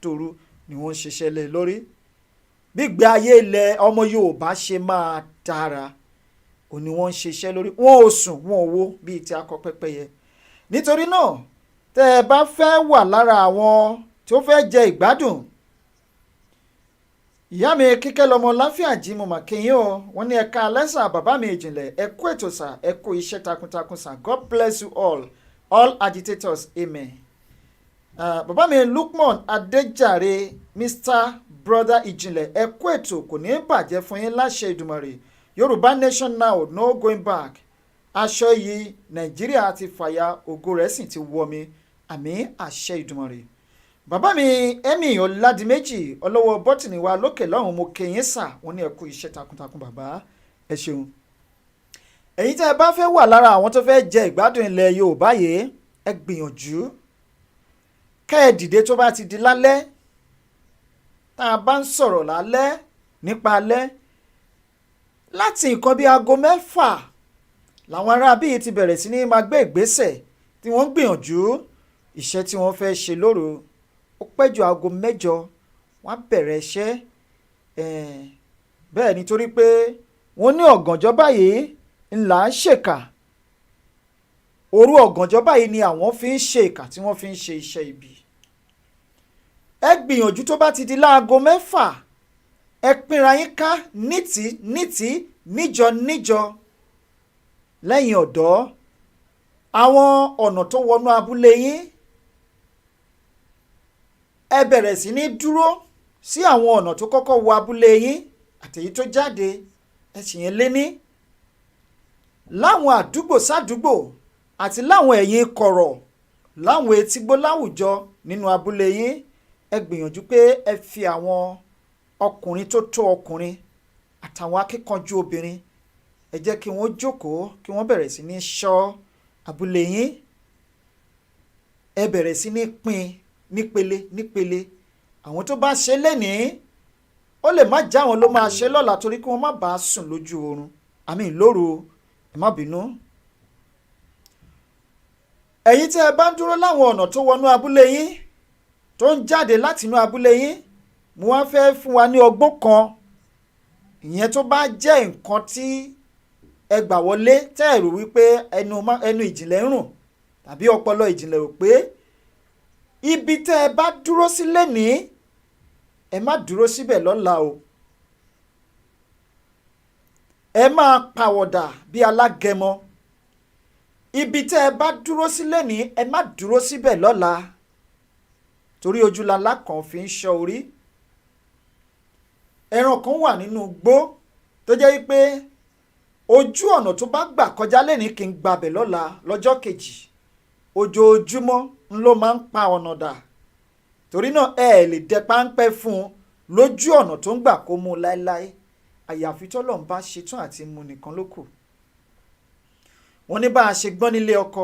tòru ni wọ́n ń ṣiṣẹ́ lé lórí. gbígbé ayé ilẹ̀ ọmọ Yorùbá ṣe máa dára òní wọ́n ń ṣiṣẹ́ lórí, wọn ò sùn wọn ò wo bíi ti akọ pẹ́pẹ́yẹ. Nítorí náà tẹ́ ẹ bá fẹ́ wà lára àwọn tó fẹ́ jẹ ìgbádùn, ìyá mi Kíkẹ́ lọ́mọ Láfíàjì mo mà kí yín o, wọ́n ní ẹ̀ka alẹ́sà bàbá mi ìjìnlẹ̀, ẹ kú ètò sà, ẹ kú iṣẹ́ takuntakun sà, God bless you all agitators, amen. Bàbá mi Lukman Adéjàre, Mr. Brother ìjìnlẹ̀, ẹ kú ètò, kò ní bàjẹ́ fún yín láṣẹ Ìdùmarè. Yorùbá nation now, no going back. Aṣọ yìí Nàìjíríà ti fàya, ògo rẹ̀ sì ti wọ̀ mí, àmín àṣẹ Ìdùmarè. Bàbá mi Emmy Ọládìméjì ọlọ́wọ́ bọ́tìnì wa lókè lọ́hùn, mo kí yín sà, wọ́n ní ẹ kú iṣẹ́ takuntakun bàbá, ẹ ṣeun. Ẹ̀yin tẹ́ ẹ bá fẹ́ wà lára àwọn tó fẹ́ jẹ ìgbádùn ilẹ̀ Yorùbá yìí, ẹ gbìyànjú kẹ́ ẹ dìde tó bá ti di lálẹ́, tá a bá ń sọ̀rọ̀ lálẹ́ nípa alẹ́, láti nǹkan bí aago 6 làwọn ará bíi ti bẹ̀rẹ̀ sí ní máa gbé ìgbésẹ̀ tí wọ́n ń gbìyànjú iṣẹ́ tí wọ́n fẹ́ ṣe lóru. Ó pẹ́ jù aago 8 wọ́n á bẹ̀rẹ̀ iṣẹ́, bẹ́ẹ̀ nítorí pé wọ́n ní ọ̀gànjọ́ báyìí ńlá ń ṣèkà, òru ọ̀gànjọ́ báyìí ni àwọn fi ń ṣe ìkà tí wọ́n fi ń ṣe iṣẹ́ ibi. Ẹ gbìyànjú tó bá ti di láago 6, ẹ pínra yín ká nítí níjọ lẹ́yìn ọ̀dọ́, àwọn ọ̀nà tó wọnú abúlé yín, ẹ bẹ̀rẹ̀ sí ní dúró sí àwọn ọ̀nà tó kọ́kọ́ wọ abúlé yín àtèyí tó jáde, ẹ sì yẹn lé ní láwọn àdúgbò sádúgbò àti láwọn ẹ̀yìn kọ̀rọ̀, láwọn etígbó láwùjọ nínú abúlé yín. Ẹ gbìyànjú pé ẹ fi àwọn ọkùnrin tó tó ọkùnrin àtàwọn akíkanjú obìnrin, ẹ jẹ́ kí wọ́n jókòó, kí wọ́n bẹ̀rẹ̀ sí ní ṣọ́ abúlé yín. Ẹ bẹ̀rẹ̀ sí ní pín nípele. Àwọn tó bá ṣe lénìí, ó lè má já wọn ló máa ṣe lọ́la, torí kí wọ́n má bàa sùn lójú oorun, lóru, ẹ má bínú. Ẹ̀yin tí ẹ bá ń dúró láwọn ọ̀nà tó wọnú abúlé yín, tó ń jáde láti inú abúlé yín, mo wá fẹ́ fún wa ní ọgbọ́n kan, ìyẹn tó bá jẹ́ nǹkan tí ẹ gbà wọlé tẹ́ ẹ rò wípé ẹnu ìjìnlẹ̀ ń rùn tàbí ọpọlọ ìjìnlẹ̀ ò pé, ibi tẹ́ ẹ bá dúró sí lénìí, ẹ má dúró síbẹ̀ lọ́la o. Ẹ máa pàwọ̀dà bí alágẹmọ. Ibi tẹ́ ẹ bá dúró sí lénìí, ẹ má dúró síbẹ̀ lọ́la, torí ojúlalá kan fi ń ṣọ́ orí. Ẹran kan wà nínú igbó tó jẹ́ wípé ojú ọ̀nà tó bá gbà kọjá lénìí kì í gbabẹ̀ lọ́la, lọ́jọ́ kejì. Ojoojúmọ́ ló máa ń pa ọ̀nà dà, torí náà ẹ lè dẹ páńpẹ́ fún un lójú ọ̀nà tó ń gbà kó mú láéláé, àyàfi tọ́lọ́run bá ṣetán àti mú nìkan ló kù. Wọ́n ní bá a ṣe gbọ́n nílé ọkọ,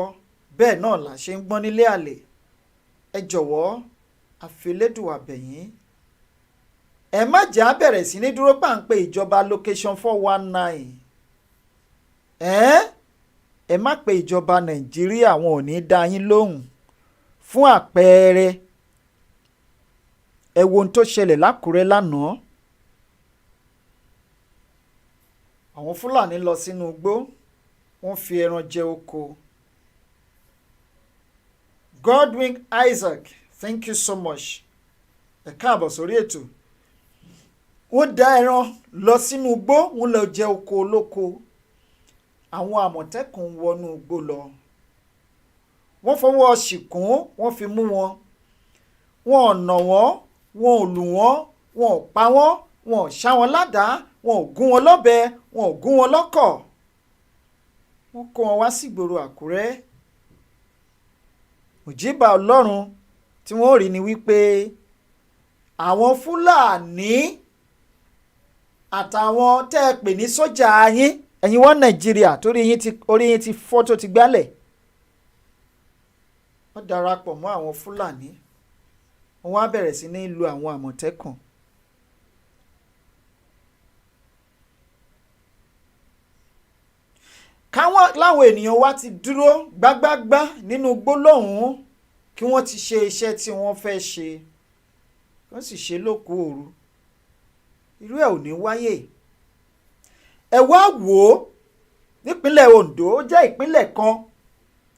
bẹ́ẹ̀ náà là ṣe ń gbọ́n nílé àlè. Ẹ jọ̀wọ́, àfẹlẹ́dùwà bẹ̀yín, ẹ má jà á bẹ̀rẹ̀ sí ní dúró páńpẹ́ ìjọba location 419. Ẹ má pe ìjọba Nàìjíríà, wọn ò ní dá yín lóhùn. Fún àpẹẹrẹ, ẹ wo ohun tó ṣẹlẹ̀ l'Ákúrẹ́ lánàá. Àwọn Fúlàní lọ sínú igbó, wọ́n fi ẹran jẹ oko. Godwin Isaac, thank you so much. Ẹ káàbọ̀ sórí ètò. Wọ́n dá ẹran lọ sínú igbó, wọ́n lọ jẹ oko olóko. Àwọn Àmọ̀tẹ́kùn wọnú igbó lọ. Wọ́n fọwọ́ ṣìkún, wọ́n fi mú wọn. Wọn ò nà wọ́n, wọn ò lù wọ́n, wọn ò pa wọ́n, wọn ò ṣá wọn ládàá, wọn ò gún wọn lọ́bẹ, wọn ò gún wọn lọ́kọ̀. Wọ́n kó wọn wá sígboro Àkúrẹ́. Òjíbà Ọlọ́run tí wọ́n rí ni wípé àwọn Fúlàní àtàwọn tẹ́ ẹ pè ní sójà yín, ẹ̀yin wọ́n Nàìjíríà torí orí yín ti fọ́ tó ti gbálẹ̀, wọ́n darapọ̀ mọ́ àwọn Fúlàní, wọ́n wá bẹ̀rẹ̀ sí ní lu àwọn Àmọ̀tẹ́kùn. Káwọn láwọn ènìyàn wá ti dúró gbágbágbá nínú gbólóhùn kí wọ́n ti ṣe iṣẹ́ tí wọ́n fẹ́ ṣe, wọ́n sì ṣe lókù òru. irú ẹ̀ ò ní wáyé. Ẹ wá wò ó nípínlẹ̀ Ondo, ó jẹ́ ìpínlẹ̀ kan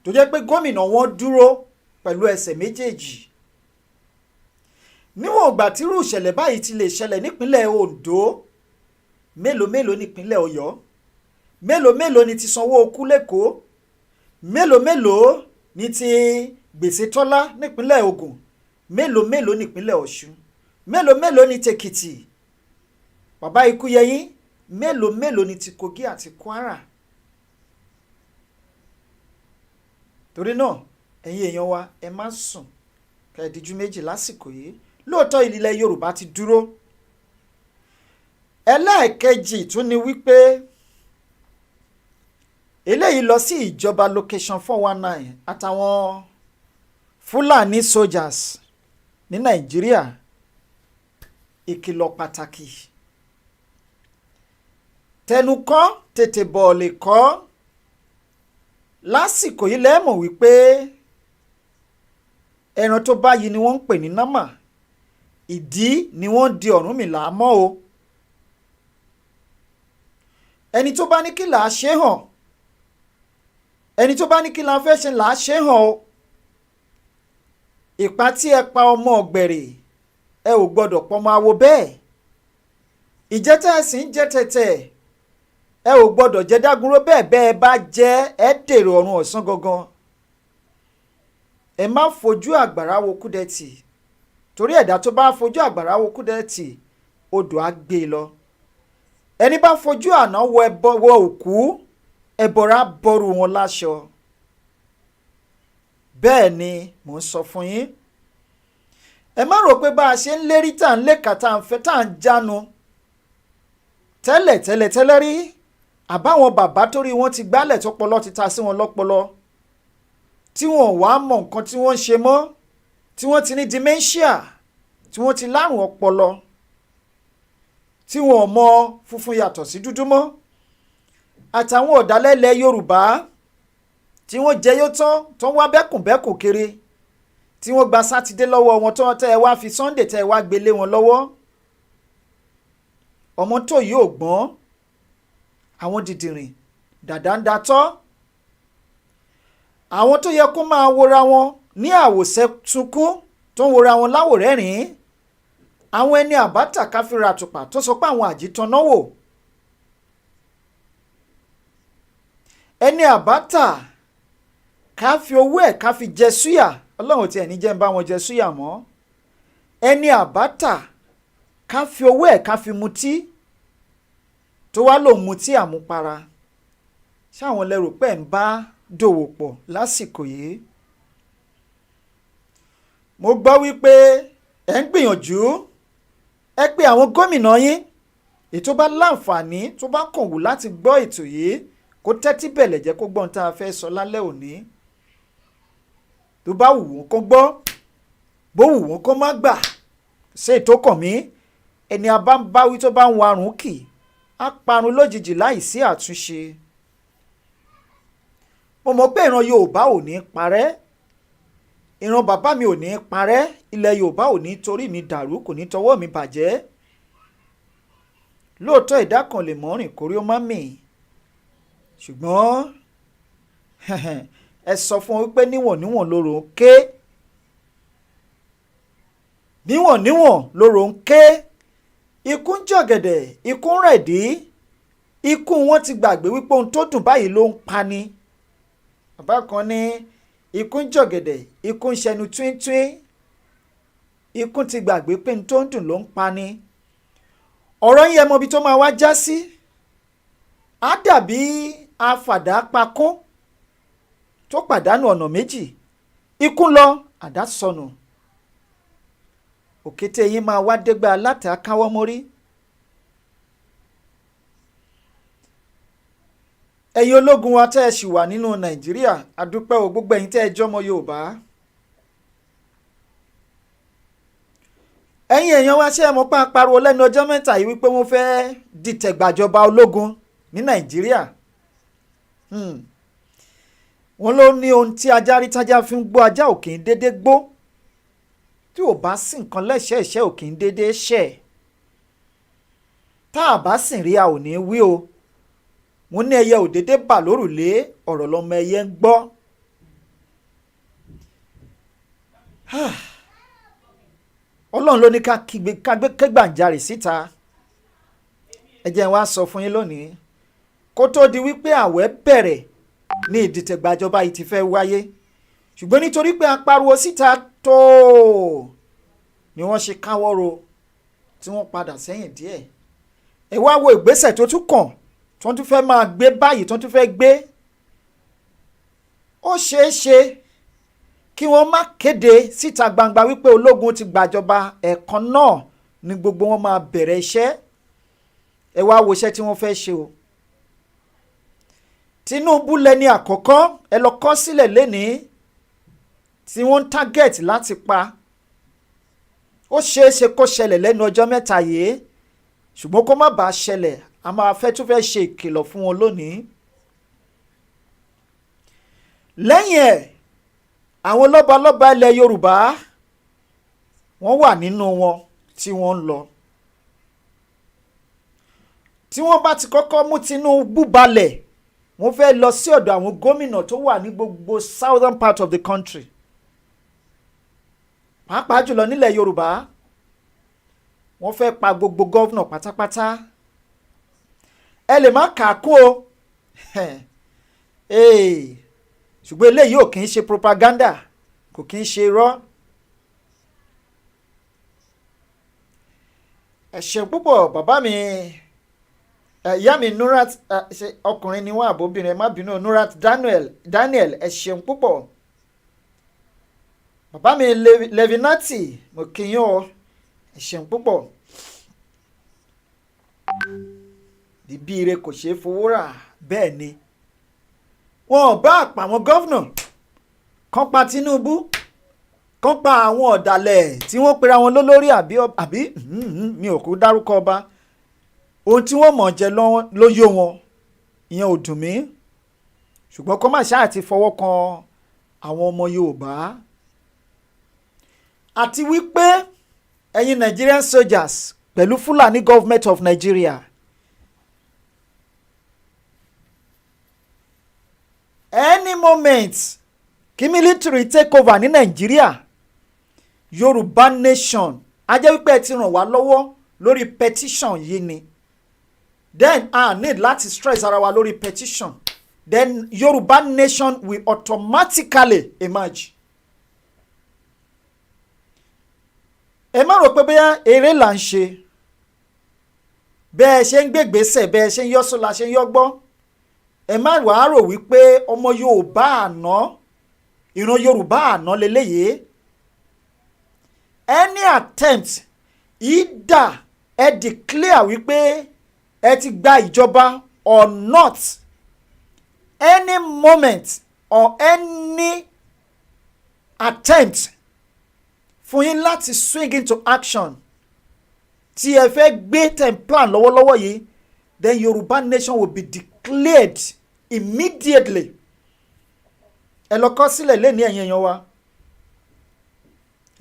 tó jẹ́ pé gómìnà wọn dúró pẹ̀lú ẹsẹ̀ méjèèjì. Níwọ̀n ìgbà tí irú ìṣẹ̀lẹ̀ báyìí ti lè ṣẹlẹ̀ nípínlẹ̀ Ondo, mélòó mélòó nípínlẹ̀ Ọ̀yọ́, mélòó mélòó ni ti Sanwó-Okú lẹ́kọ̀ọ́, mélòó mélòó ni ti gbèsè tọ́lá nípínlẹ̀ Ògùn, mélòó mélòó nípínlẹ̀ Ọ̀ṣun, mélòó mélòó ni tèkìtì, bàbá Ikúyẹyìn, mélòó mélòó ni ti Kogi àti Kwara. Torí náà ẹ̀yin èèyàn wa ẹ má sùn ká ẹ díjú méjì lásìkò yìí. Lóòótọ́ ilẹ̀ Yorùbá ti dúró. Ẹlẹ́ẹ̀kejì tún ni wípé eléyìí lọ sí ìjọba location 419 àtàwọn Fúlàní soldiers ní Nàìjíríà. Ìkìlọ̀ pàtàkì. Tẹnu kọ́ tètè bọ̀ lè kọ́. Lásìkò yìí lẹ́mọ̀ wípé ẹran tó báyìí ni wọ́n ń pè ní námà, ìdí ni wọ́n di Ọ̀rúnmìlà mọ́ o. Ẹni tó bá ní kí là á ṣe hàn, ẹni tó bá ní kí là á fẹ́ ṣe là á ṣe hàn o. Ìpá tí ẹ pa ọmọ ọ̀gbẹ̀rẹ̀ ẹ ò gbọ́dọ̀ pọmọ awo bẹ́ẹ̀. Ìjẹ́tẹ̀ ẹ̀sìn jẹ́ tẹ̀tẹ̀ ẹ ò gbọ́dọ̀ jẹ́ dágúnró bẹ́ẹ̀ bẹ́ẹ̀ bá jẹ́ ẹ dèrò ọ̀run ọ̀sán gangan. Ẹ má fojú àgbàrá wo kúdẹ̀tì, torí ẹ̀dá tó bá fojú àgbàrá wo kúdẹ̀tì odò á gbé e lọ. Ẹni bá fojú àná wọ òkú ẹbọra bọ́rù wọn láṣọ. Bẹ́ẹ̀ ni mò ń sọ fún yín. Ẹ má rò pé bá a ṣe ń lérí tá à ń léka tá à ń fẹ́ tá à ń jánu tẹ́lẹ̀ rí àbáwọn bàbá torí wọ́n ti gbálẹ̀ tọpọlọ ti ta sí wọn lọ́pọlọ tí wọ́n wá mọ̀ nǹkan tí wọ́n ń ṣe mọ́, tí wọ́n ti ní dementia, tí wọ́n ti lárùn ọpọlọ, tí wọ́n mọ funfun yàtọ̀ sí dúdú mọ́. Àtàwọn ọ̀dàlẹ̀lẹ̀ Yorùbá tí wọ́n jẹyó tán tó ń wá bẹ́kùnbẹ́kùn kiri, tí wọ́n gba sátidé lọ́wọ́ wọn tó tẹ́ ẹ wá fi Sunday tẹ́ ẹ wá gbélé wọn lọ́wọ́. Ọmọ tó yìí ò gbọ́n, àwọn dìdìrìn dàdá ń datọ́. Àwọn tó yẹ kó máa wora wọn ní àwòṣe sunkún tó ń wora wọn láwòrẹ́rìn-ín. Àwọn ẹni àbáta káfíra àtùpà tó sọ pé àwọn àjítàn náà wò. Ẹni àbáta ká fi owó ẹ̀ ká fi jẹ súyà, Ọlọ́run tí ẹni jẹ́ ń bá wọn jẹ súyà mọ́. Ẹni àbáta ká fi owó ẹ̀ ká fi mutí tó wá lòun mutí àmupara. Ṣáwọn lẹ́rù pẹ́ ń bá dòwò pọ̀ lásìkò yìí. Mo gbọ́ wípé ẹ̀ ń gbìyànjú ẹ pé àwọn gómìnà yín ètò bá láǹfààní tó bá kàn wù láti gbọ́ ètò yìí kó tẹ́tí bẹ̀lẹ̀ jẹ́ kó gbọ́n tá a fẹ́ sọ lálẹ́ òní. Tó bá wù wọ́n kó gbọ́, bó wù wọ́n kó má gbà, ṣé ètò kàn mí. Ẹni a bá ń báwí tó bá ń warùn kì á parun lójijì láìsí àtúnṣe. Mo mọ̀ pé ìran Yorùbá ò ní parẹ́, ìran bàbá mi ò ní parẹ́, ilẹ̀ Yorùbá ò ní torí mi dàrú, kò ní tọwọ́ mi bàjẹ́. Lóòótọ́ ìdá kan lè mọ́rìn kórí ó má mì, ṣùgbọ́n ẹ sọ fún wọn wípé níwọ̀n níwọ̀n lóró ń ké, níwọ̀n níwọ̀n lóró ń ké. Ikú ń jọ̀gẹ̀dẹ̀, ikú ń rẹ̀dí, ikú wọn ti gbàgbé wípé ohun tó dùn báyìí ló ń pani. Bàbá kan ní ikú ń jọ̀gẹ̀dẹ̀, ikú ń ṣẹnu twíntwín, ikú ti gbàgbé pé ohun tó ń dùn ló ń pani. Ọ̀rọ̀ yẹn mọ ibi tó máa wá já sí. Á dàbí afàdá pakún tó pàdánù ọ̀nà méjì. Ikú lọ, àdá sọnù. Òkété yín máa wá dégbà láti akáwọ́ mórí. Ẹ̀yin ológun wa tẹ́ ẹ ṣì wà nínú Nàìjíríà, àdúpẹ́ o gbogbo ẹ̀yin tẹ́ ẹ jọmọ Yorùbá. Ẹ̀yin èèyàn wa ṣe é mọ̀ pariwo lẹ́nu ọjọ́ mẹ́ta yìí wípé wọ́n fẹ́ dìtẹ̀gbàjọba ológun ní Nàìjíríà. Wọ́n ló ní ohun tí ajá rí tájá fi ń gbó ajá ò kì í dédé gbó. Tí ò bá sí nǹkan lẹ́sẹ̀ ẹ̀ṣẹ̀ ò kì í dédé ṣẹ̀. tá a bá sìn rí a ò ní wí o wọ́n ní ẹyẹ òdédé bà lórùlé ọ̀rọ̀ lọ́mọ ẹyẹ ń gbọ́. Ọlọ́run ló ní ká gbàǹjarè síta. Ẹ jẹ́ n wá sọ fún yín lónìí kó tó di wípé àwẹ̀ bẹ̀rẹ̀ ní ìdìtẹ̀gbàjọba yìí ti fẹ́ wáyé ṣùgbọ́n nítorí pé a pariwo síta tó ni wọ́n ṣe káwọ́ro tí wọ́n padà sẹ́yìn díẹ̀. Ẹ wá wo ìgbésẹ̀ tó tún kàn tí wọ́n tún fẹ́ máa gbé báyìí tí wọ́n tún fẹ́ gbé. Ó ṣeé ṣe kí wọ́n má kéde síta gbangba wípé ológun ti gbàjọba ẹ̀ẹ̀kan náà ni gbogbo wọn máa bẹ̀rẹ̀ iṣẹ́. Ẹ wá wo iṣẹ́ tí wọ́n fẹ́ ṣe o. Tinubu lẹni àkọ́kọ́ ẹ lọ kọ sílẹ̀ lénìí tí wọ́n ń target láti pa. Ó ṣeé ṣe kó ṣẹlẹ̀ lẹ́nu ọjọ́ mẹ́ta yìí ṣùgbọ́n kó má bàa ṣẹlẹ̀ a máa fẹ́ tún fẹ́ ṣe ìkìlọ̀ fún wọn lónìí. Lẹ́yìn ẹ̀ àwọn lọ́balọ́ba ilẹ̀ Yorùbá wọ́n wà nínú wọn tí wọ́n ń lọ. Tí wọ́n bá ti kọ́kọ́ mú Tinubu balẹ̀ wọ́n fẹ́ lọ sí ọ̀dọ̀ àwọn gómìnà tó wà ní gbogbo southern part of the country pàápàá jùlọ nílẹ̀ Yorùbá. Wọ́n fẹ́ pa gbogbo gọ́vnà pátápátá. Ẹ lè má kà á kún o ṣùgbọ́n eléyìí ò kì í ṣe propaganda kò kì í ṣe irọ́. Ẹ ṣeun púpọ̀ bàbá mi ìyá mi Nurat ọkùnrin ni wọ́n àbóbìnrin ẹ má bínú Nurat Daniel ẹ ṣeun púpọ̀. Bàbá mi Levinati mo kí yín o ẹ ṣeun púpọ̀. Bíbí ire kò ṣeé fowó rà bẹ́ẹ̀ ni wọn ò bá pa àwọn gọ́vnà kan pa Tinubu kan pa àwọn ọ̀dàlẹ̀ tí wọ́n pera wọn lólórí àbí mi ò kú dárúkọ ọba ohun tí wọ́n mọ̀ jẹ ló yó wọn ìyẹn ò dùn mí ṣùgbọ́n kó má ṣáà ti fọwọ́ kan àwọn ọmọ Yorùbá. Àti wípé ẹ̀yin Nigerian soldiers pẹ̀lú Fulani government of Nigeria any moment kí military take over ní Nàìjíríà Yorùbá nation a jẹ́ wípé ẹ ti ràn wá lọ́wọ́ lórí petition yìí ni then I need láti stress ara wa lórí petition then Yorùbá nation will automatically emerge. Ẹ má rò pé bóyá eré là ń ṣe bẹ́ẹ̀ ṣe ń gbégbèsè bẹ́ẹ̀ ṣe ń yọ́sọ́ la ṣe ń yọ́gbọ́. Ẹ má wàá rò wípé ọmọ Yorùbá àná ìran Yorùbá àná leléyìí. Any attempt either ẹ declare wípé ẹ ti gba ìjọba or not any moment or any attempt fún yín láti swing into action tí ẹ fẹ́ gbé ten plan lọ́wọ́lọ́wọ́ yìí then Yorùbá nation will be declared immediately. Ẹ lọ kọ sílẹ̀ lẹ́ni ẹ̀yin èèyàn wa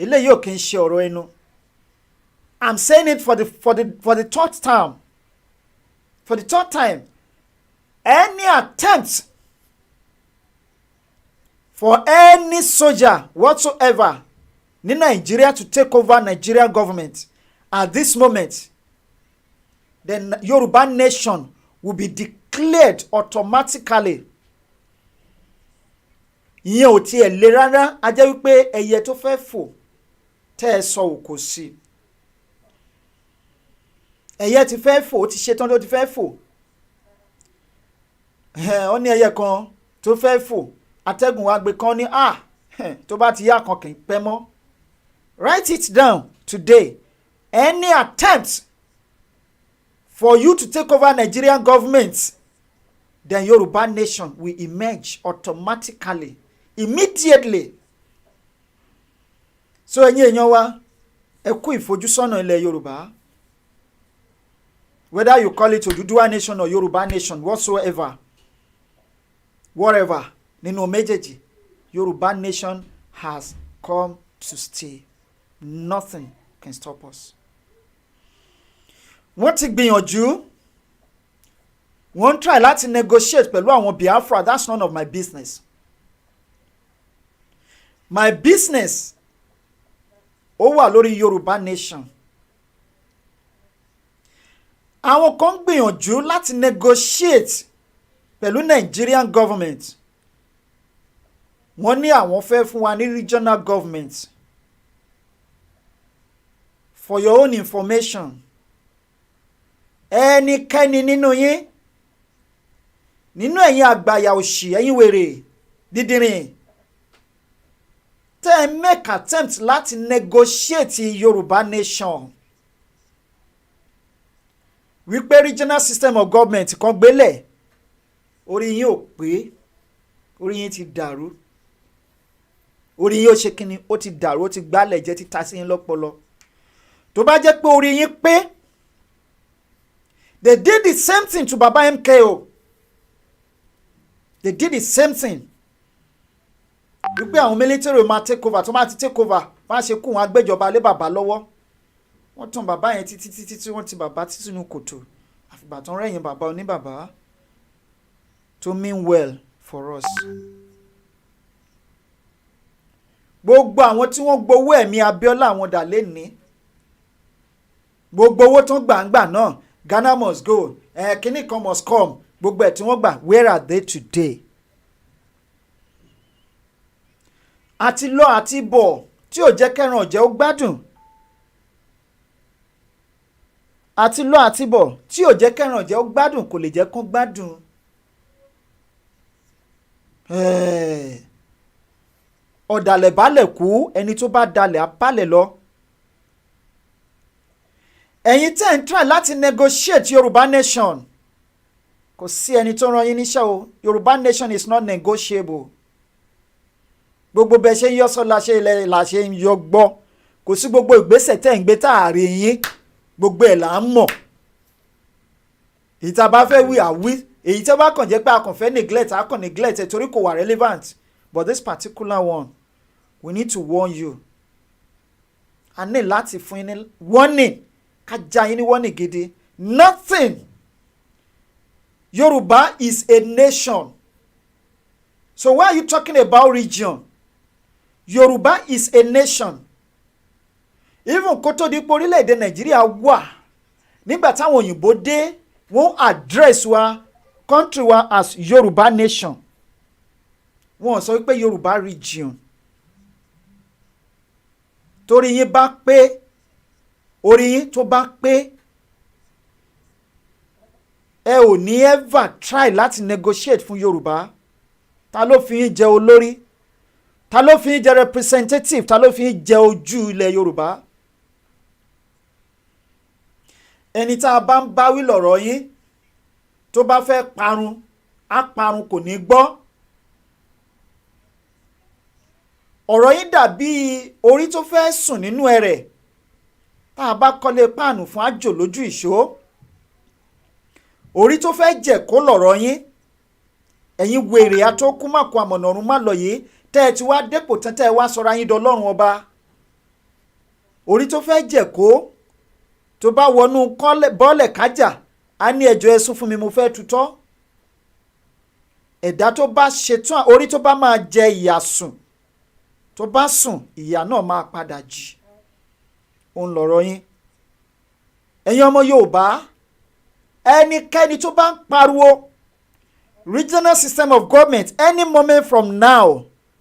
eléyìí ò kì í ṣe ọ̀rọ̀ ẹnu. I'm saying it for the third time. For the third time, any attempt for any soldier whatsoever ní Nigeria to take over Nigerian government at this moment, then Yoruba nation will be declared automatically. Ìyẹn ò tiẹ̀ le rárá a jẹ́ wípé ẹyẹ tó fẹ́ fò tẹ́ ẹ sọ òkò sí. Ẹyẹ ti fẹ́ fò ó ti ṣetán ló ti fẹ́ fò. Ó ní ẹyẹ kan tó fẹ́ fò atẹ́gùn wa gbé kan ní tó bá ti yá kan kì í pẹ́ mọ́. Write it down today. Any attempt for you to take over Nigerian government, then Yoruba nation will emerge automatically, immediately. So ẹ̀yin èèyàn wa ẹ kú ìfojúsọ́nà ilẹ̀ Yorùbá. Whether you call it Oduduwa nation or Yoruba nation whatsoever, whatever, nínú méjèèjì, Yoruba nation has come to stay. Nothing can stop us. wọ́n ti gbìyànjú wọ́n try láti negotiate pẹ̀lú àwọn Biafra. That's none of my business. My business ó wà lórí Yorùbá nation. Àwọn kan gbìyànjú láti negotiate pẹ̀lú Nigerian government. Wọ́n ní àwọn fẹ́ fún wa ní regional government. For your own information, ẹnikẹ́ni nínú yín, nínú ẹ̀yin àgbàyà òṣì, ẹ̀yin wèrè dídìrín, tẹ́ ẹ make attempt láti negotiate Yorùbá nation wípé regional system of government kan gbélẹ̀, orí yín ò pé, orí yín ti dàrú, orí yín ó ṣe kíni, ó ti dàrú, ó ti gbálẹ̀ jẹ́, ti ta sí yín lọ́pọlọ. Tó bá jẹ́ pé orí yín pé, they did the same thing to Baba MKO. They did the same thing. Wípé àwọn military máa take over, tó bá ti take over, wọ́n á ṣe kú wọn agbẹ́jọba lé bàbá lọ́wọ́. Wọ́n tàn bàbá yẹn títí wọ́n ti bàbá títí inú kòtò. Àfìgbà tán rẹ̀yìn bàbá oníbàbá to mean well for us. Gbogbo àwọn tí wọ́n gbowó ẹ̀mí Abíọ́lá àwọn dà lẹ́ni. Gbogbo owó tán gbàǹgbà náà, Ghana must go, kíní kan must come, gbogbo ẹ̀ tí wọ́n gbà, where are they today? Àti lọ àti bọ̀ tí ò jẹ́ kẹ́ran ọ̀jẹ́ ó gbádùn. Àti lọ àti bọ̀ tí ò jẹ́ kẹ́ran ọ̀jẹ́ ó gbádùn kò lè jẹ́ kán gbádùn. Ọ̀dàlẹ̀ balẹ̀ kú, ẹni tó bá dalẹ̀ á balẹ̀ lọ. Ẹ̀yin tẹ́ ń try láti negotiate Yorùbá nation, kò sí ẹni tó rán yín níṣẹ́ o. Yorùbá nation is not negotiable. Gbogbo bẹ́ẹ̀ ṣe ń yọ́ sọ́ la ṣe ń yọ gbọ́. Kò sí gbogbo ìgbésẹ̀ tẹ́ ń gbé táàrí yín, gbogbo ẹ̀ là ń mọ̀. Èyí tá a bá fẹ́ wí àwí, èyí tí wọ́n bá kàn jẹ́ pé a kàn fẹ́ neglect, a kàn neglect ẹ̀ torí kò wà relevant. But this particular one, we need to warn you. A ní láti fún yín ní warning. Ká já yín ní warning gidi. Nothing. Yoruba is a nation. So why are you talking about region? Yoruba is a nation. Even kó tó di pé orílẹ̀-èdè Nàìjíríà wà, nígbà táwọn òyìnbó dé, wọ́n address wa, country wa as Yoruba nation. Wọ́n sọ wípé Yoruba region. Torí yín bá pé, orí yín tó bá pé, ẹ ò ní ever try láti negotiate fún Yorùbá. Ta ló fi yín jẹ olórí? Ta ló fi yín jẹ representative? Ta ló fi yín jẹ ojú ilẹ̀ Yorùbá? Ẹni tá a bá ń báwí lọ̀rọ̀ yín tó bá fẹ́ parun, á parun kò ní gbọ́. Ọ̀rọ̀ yín dàbí orí tó fẹ́ sùn nínú ẹrẹ̀. Tá a bá kọ́lé páànù fún àjò lójú ìṣó. Orí tó fẹ́ jẹ̀ kó lọ̀rọ̀ yín. Ẹ̀yin wèrè atókú má kó àmọ̀nà ọ̀run má lọ yìí, tẹ́ ẹ ti wá dépò tán tẹ́ ẹ wá sọra yín dọlọ́run ọba. Orí tó fẹ́ jẹ̀ kó tó bá wọnú bọ́ọ̀lẹ̀ kájà, á ní ẹjọ́ ẹ sún fún mi, mo fẹ́ tutọ́. Ẹ̀dá tó bá ṣetán, orí tó bá máa jẹ ìyà sùn, tó bá sùn ìyà náà máa padà jì. Òun lọ̀rọ̀ yín. Ẹ̀yin ọmọ Yorùbá, ẹnikẹ́ni tó bá ń pariwo regional system of government any moment from now,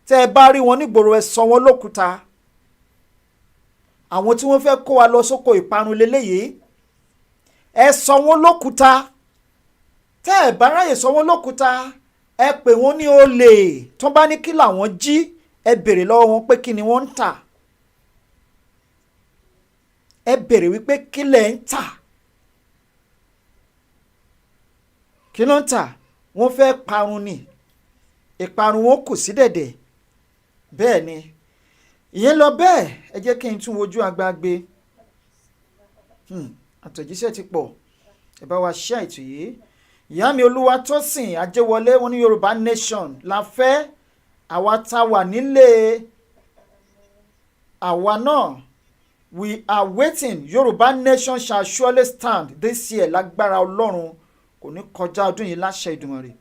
tẹ́ ẹ bá rí wọn nígboro ẹ sọ wọn lókúta. Àwọn tí wọ́n fẹ́ kó wa lọ sóko ìparun leléyìí, ẹ sọ wọn lókúta. Tẹ́ ẹ bá ráyè sọ wọn lókúta, ẹ pè wọ́n ní olè. Tó bá ní kí làwọn jí, ẹ béèrè lọ́wọ́ wọn pé kí ni wọ́n ń tà. Ẹ béèrè wípé kí lẹ̀ ń tà. Kí ló ń tà? Wọ́n fẹ́ parun ni. Ìparun wọn kù sí dẹ̀dẹ̀. Bẹ́ẹ̀ ni. Ìyẹn lọ bẹ́ẹ̀, ẹ jẹ́ kí n tún wojú agbágbé. Àtẹ̀jíṣẹ́ ti pọ̀. Ẹ bá wa share ètò yìí. Ìyá mi Olúwatósìn Ajéwọlé, wọ́n ní Yorùbá nation la fẹ́. Àwa tá wà nílé àwa náà we are waiting. Yoruba nation shall surely stand this year. Lágbára Ọlọ́run kò ní kọjá ọdún yìí láṣẹ Ìdùmarè.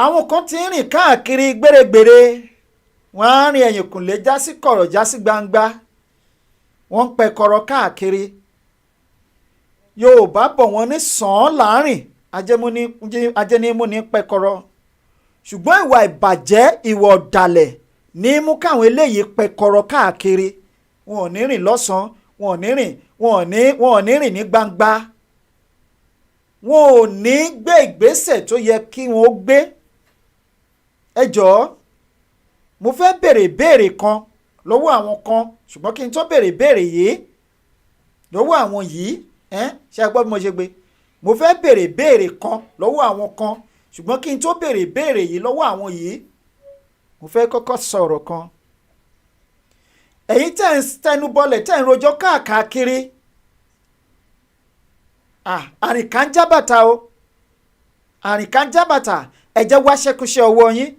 Àwọn kan ti ń rìn káàkiri gbèrègbèrè, wọ́n á rìn ẹ̀yìnkùnlé já sí kọ̀rọ̀ já sí gbangba, wọ́n ń pẹ̀kọ̀rọ̀ káàkiri. Yorùbá bọ̀ wọ́n ní sàn án láàrin ajẹ́nímú ní pẹ̀kọ̀rọ̀, ṣùgbọ́n ìwà ìbàjẹ́ ìwà ọ̀dàlẹ̀ ní mú káwọn eléyìí pẹ̀kọ̀rọ̀ káàkiri. Wọn ò ní rìn lọ́sàn-án, wọn ò ní rìn ní gbangba, wọn ò ní gbé ìgbésẹ̀ tó yẹ kí wọn ó gbé. Ẹ jọ̀ọ́, mo fẹ́ béèrè ìbéèrè kan lọ́wọ́ àwọn kan, ṣùgbọ́n kí n tó béèrè ìbéèrè yìí lọ́wọ́ àwọn yìí, ṣé ẹ gbọ́ bí mo ṣe gbé? Mo fẹ́ béèrè ìbéèrè kan lọ́wọ́ àwọn kan, ṣùgbọ́n kí n tó béèrè ìbéèrè yìí lọ́wọ́ àwọn yìí, mo fẹ́ kọ́kọ́ sọ̀rọ̀ kan. Ẹ̀yin tẹ́ ń tẹnubọlẹ̀, tẹ́ ń rojọ́ káàkiri, àrìnká ń jábàtà o, àrìnká ń jábàtà. Ẹ jẹ́ wá ṣẹ́kúṣẹ́ ọwọ́ yín,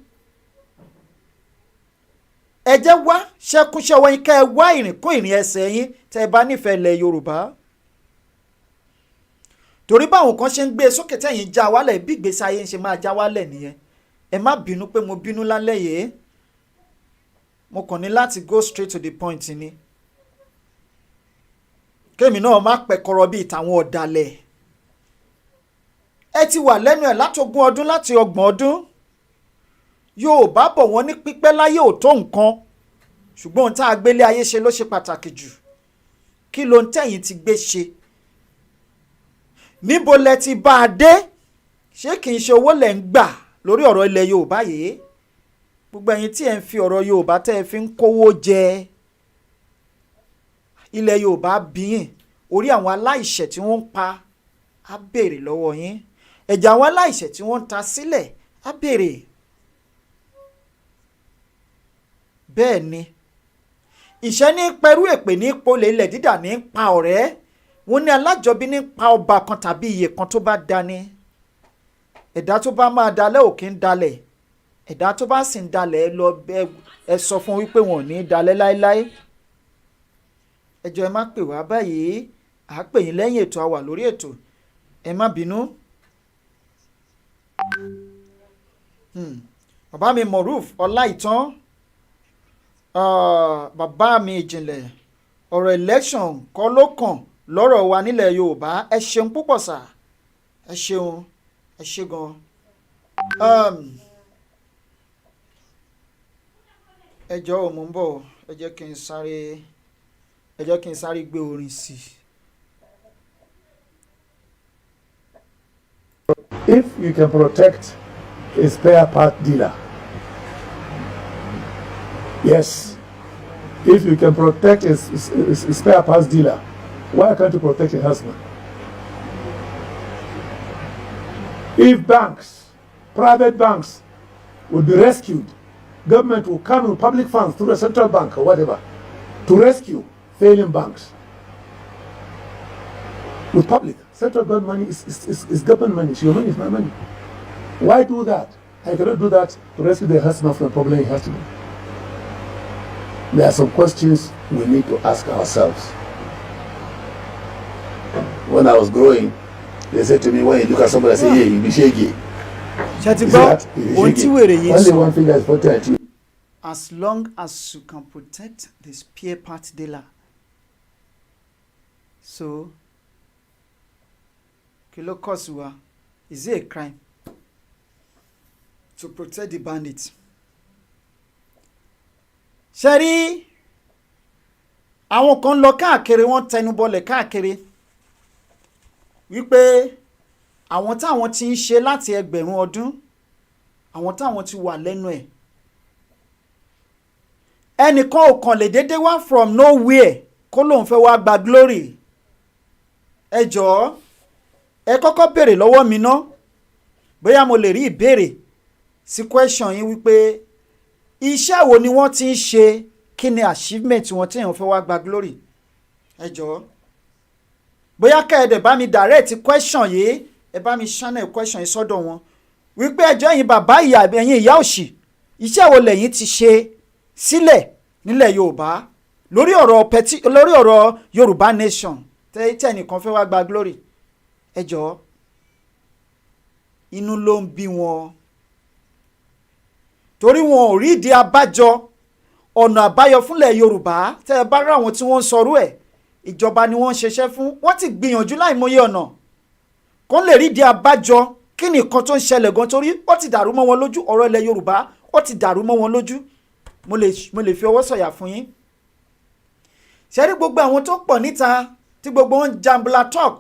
ẹ jẹ́ wá ṣẹ́kúṣẹ́ ọwọ́ yín, kẹ́ ẹ wá ìrìnkún ìrìn ẹsẹ̀ yín tẹ́ ẹ bá nífẹ̀ẹ́ ilẹ̀ Yorùbá. Torí báwọn kan ṣe ń gbé sókè tẹ́yìn já wálẹ̀, bí ìgbésí ayé ń ṣe máa já wálẹ̀ nìyẹn. Ẹ má bínú pé mo bínú lálẹ́ yìí, mo kàn ní láti go straight to the point ni. Kémi náà má pẹ̀kọ̀rọ̀ bíi tàwọn ọ̀dàlẹ̀. Ẹ ti wà lẹ́nu ẹ̀ látogún ọdún, láti 30 ọdún. Yorùbá bọ̀ wọ́n ní pípẹ́ láyé ò tó nǹkan, ṣùgbọ́n ohun tá a gbélé ayé ṣe ló ṣe pàtàkì jù. Kí ló ń tẹ̀yìn ti gbé ṣe? Níbo lẹ ti bá a dé? Ṣé kì í ṣe owó lẹ̀ ń gbà lórí ọ̀rọ̀ ilẹ̀ Yorùbá yìí? Gbogbo ẹ̀yin tí ẹ̀ ń fi ọ̀rọ̀ Yorùbá tẹ́ ẹ fi ń kówó jẹ ilẹ̀ Yorùbá bíyìn, orí àwọn aláìṣẹ̀ tí wọ́n ń pa á béèrè lọ́wọ́ yín. Ẹ̀jẹ̀ àwọn aláìṣẹ̀ tí wọ́n ń ta sílẹ̀ á béèrè. Bẹ́ẹ̀ ni, ìṣẹ́ ní pẹ̀rú èpè ní polè, ilẹ̀ dídà ní pa ọ̀rẹ́. Wọ́n ní alájọbí ní pa ọba kan tàbí iye kan tó bá dání. Ẹ̀dá tó bá máa dalẹ̀ ò kí ń dalẹ̀. Ẹ̀dá tó bá sì ń dalẹ̀ ẹ sọ fún wípé wọn ò ní dalẹ̀ láéláé. Ẹ jọ̀ọ́ ẹ má pè wá báyìí, à á pè yín lẹ́yìn ètò, a wà lórí ètò, ẹ má bínú. Bàbá mi Moruf Ọláìtàn, bàbá mi ìjìnlẹ̀, ọ̀rọ̀ election kọ́ ló kàn lọ́rọ̀ wa nílẹ̀ Yorùbá. Ẹ ṣeun púpọ̀ sà, ẹ ṣeun, ẹ ṣe gan. Ẹ jọ̀ọ́ mo ń bọ̀, ẹ jẹ́ kí n sáré gbé orin sí i. If you can protect a spare part dealer, yes. If you can protect a spare parts dealer, why can't you protect a husband? If banks, private banks, would be rescued, government will come with public funds through the central bank or whatever to rescue failing banks. With public, central government money is government money. It's your money, it's my money. Why do that? I cannot do that to rescue the husband from the problem he has to do. There are some questions we need to ask ourselves. When I was growing, they said to me, when you look at somebody, I say, yeah, you be shaky. Only one finger is pointed at you. As long as you can protect the spare part dealer. So, kilo kosuwa, is it a crime to protect the bandits? Ṣẹ́rí àwọn kan lọ káàkiri, wọ́n tẹnubọlẹ̀ káàkiri wípé àwọn táwọn ti ń ṣe láti ẹgbẹ̀rún ọdún, àwọn táwọn ti wà lẹ́nu ẹ̀. Ẹnìkan ò kàn lè dédé wá from nowhere kó lóun fẹ́ wá gba glory. Ẹ jọ̀ọ́, ẹ kọ́kọ́ béèrè lọ́wọ́ mi ná, bóyá mo lè rí ìbéèrè sí question yín wípé iṣẹ́ wo ni wọ́n ti ń ṣe, kí ni achievement wọn tí èèyàn fẹ́ wá gba glory. Ẹ jọ̀ọ́, bóyá kẹ́ẹ̀dẹ̀ bá mi direct question yìí, ẹ bá mi channel question yìí sọ́dọ̀ wọn wípé ẹjọ́ ẹ̀yin bàbá ìyá ẹ̀yin ìyá òṣì, iṣẹ́ wo lẹ̀yin ti ṣe sílẹ̀ nílẹ̀ Yorùbá lórí ọ̀rọ̀ Yorùbá nation tẹ́nìkan fẹ́ wá gba glory ẹ jọ̀ọ́ inú ló ń bí wọn torí wọn ò rí ìdí abájọ ọ̀nà àbáyọ fúnlẹ̀ Yorùbá tẹ́ ẹ bá rí àwọn tí wọ́n ń sọrú ẹ̀ ìjọba ni wọ́n ń ṣiṣẹ́ fún wọ́n ti gbìyànjú láìmọye ọ̀nà kó lè rí ìdí abájọ kí ni nǹkan tó ń ṣẹlẹ̀ gan torí ó ti dàrú mọ́ wọn lójú ọ̀rọ̀ ilẹ̀ Yorùbá ó ti dàrú mọ́ wọn lójú mo lè fi ọwọ́ sọ̀yà fún yín ṣe rí gbogbo àwọn tó pọ̀ níta tí gbogbo wọn jambla talk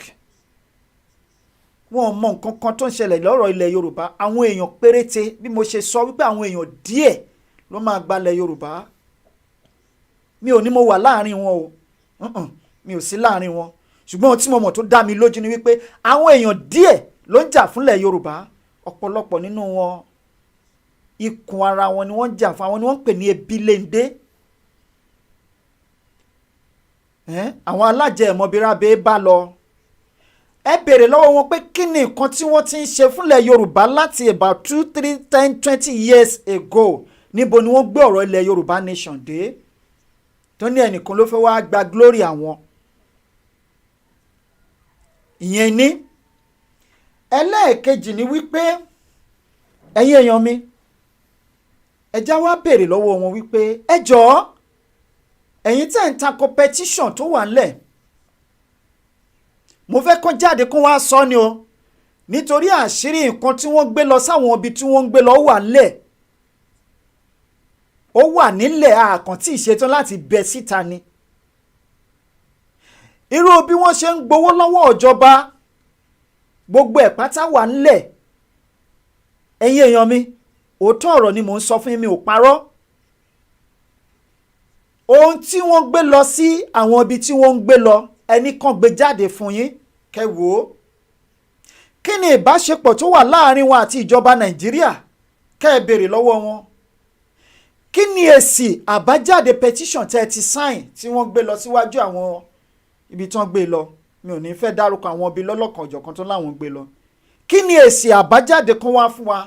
wọn ò mọ nǹkan kan tó ń ṣẹlẹ̀ lọ́rọ̀ ilẹ̀ Yorùbá àwọn èèyàn péréte bí mo ṣe sọ wípé àwọn èèyàn díẹ̀ ló máa gbalẹ̀ Yorùbá mi ò ní mo wà láàrin wọn o mi ò sí láàrin wọn ṣùgbọ́n ohun tí mo mọ̀ tó dá mi lójú ni wípé àwọn èèyàn díẹ̀ ló ń jà fúnlẹ̀ Yorùbá ọ̀pọ̀lọpọ̀ nínú wọn ikùn ara wọn ni wọ́n ń jà fún àwọn ni wọ́n ń pè ní ebiléndé àwọn alájẹ ẹ̀mọ́bírábẹ́ bá lọ ẹ béèrè lọ́wọ́ wọn pé kí ni nǹkan tí wọ́n ti ń ṣe fúnlẹ̀ Yorùbá láti about 2, 3, 10, 20 years ago níbo ni wọ́n gbé ọ̀rọ̀ ilẹ̀ Yorùbá nation dé tó ní ẹnìkan ló fẹ́ wá gba glory àwọn ìyẹn ní ẹlẹ́ẹ̀kejì ni wípé ẹ̀yin èèyàn mi ẹ já wá béèrè lọ́wọ́ wọn wípé ẹ jọ̀ọ́ ẹ̀yin tẹ́ ń ta competition tó wà ńlẹ̀ mo fẹ́ kó jáde kó wá sọ ni o nítorí àṣírí nǹkan tí wọ́n gbé lọ sáwọn ibi tí wọ́n ń gbé lọ wà ńlẹ̀ ó wà nílẹ̀ àkàntì ìṣetán láti bẹ síta ni irú bí wọ́n ṣe ń gbowó lọ́wọ́ ìjọba gbogbo ẹ̀ pátá wà ńlẹ̀ ẹ̀yin èèyàn mi òótọ́ ọ̀rọ̀ ni mò ń sọ fún yín mi ò parọ́ ohun tí wọ́n gbé lọ sí àwọn ibi tí wọ́n ń gbé lọ ẹnì kan gbé jáde fún yín kẹ́ wò ó kí ni ìbáṣepọ̀ tó wà láàrin wọn àti ìjọba Nàìjíríà kẹ́ ẹ béèrè lọ́wọ́ wọn kí ni èsì àbájáde petition tẹ́ ẹ ti sign tí wọ́n gbé lọ síwájú àwọn ibi tí wọ́n gbé lọ mi ò ní fẹ́ dárúkọ àwọn ibi lọ́lọ́kan ọ̀jọ̀kan tó láwọn gbé lọ kí ni èsì àbájáde kan wá fún wa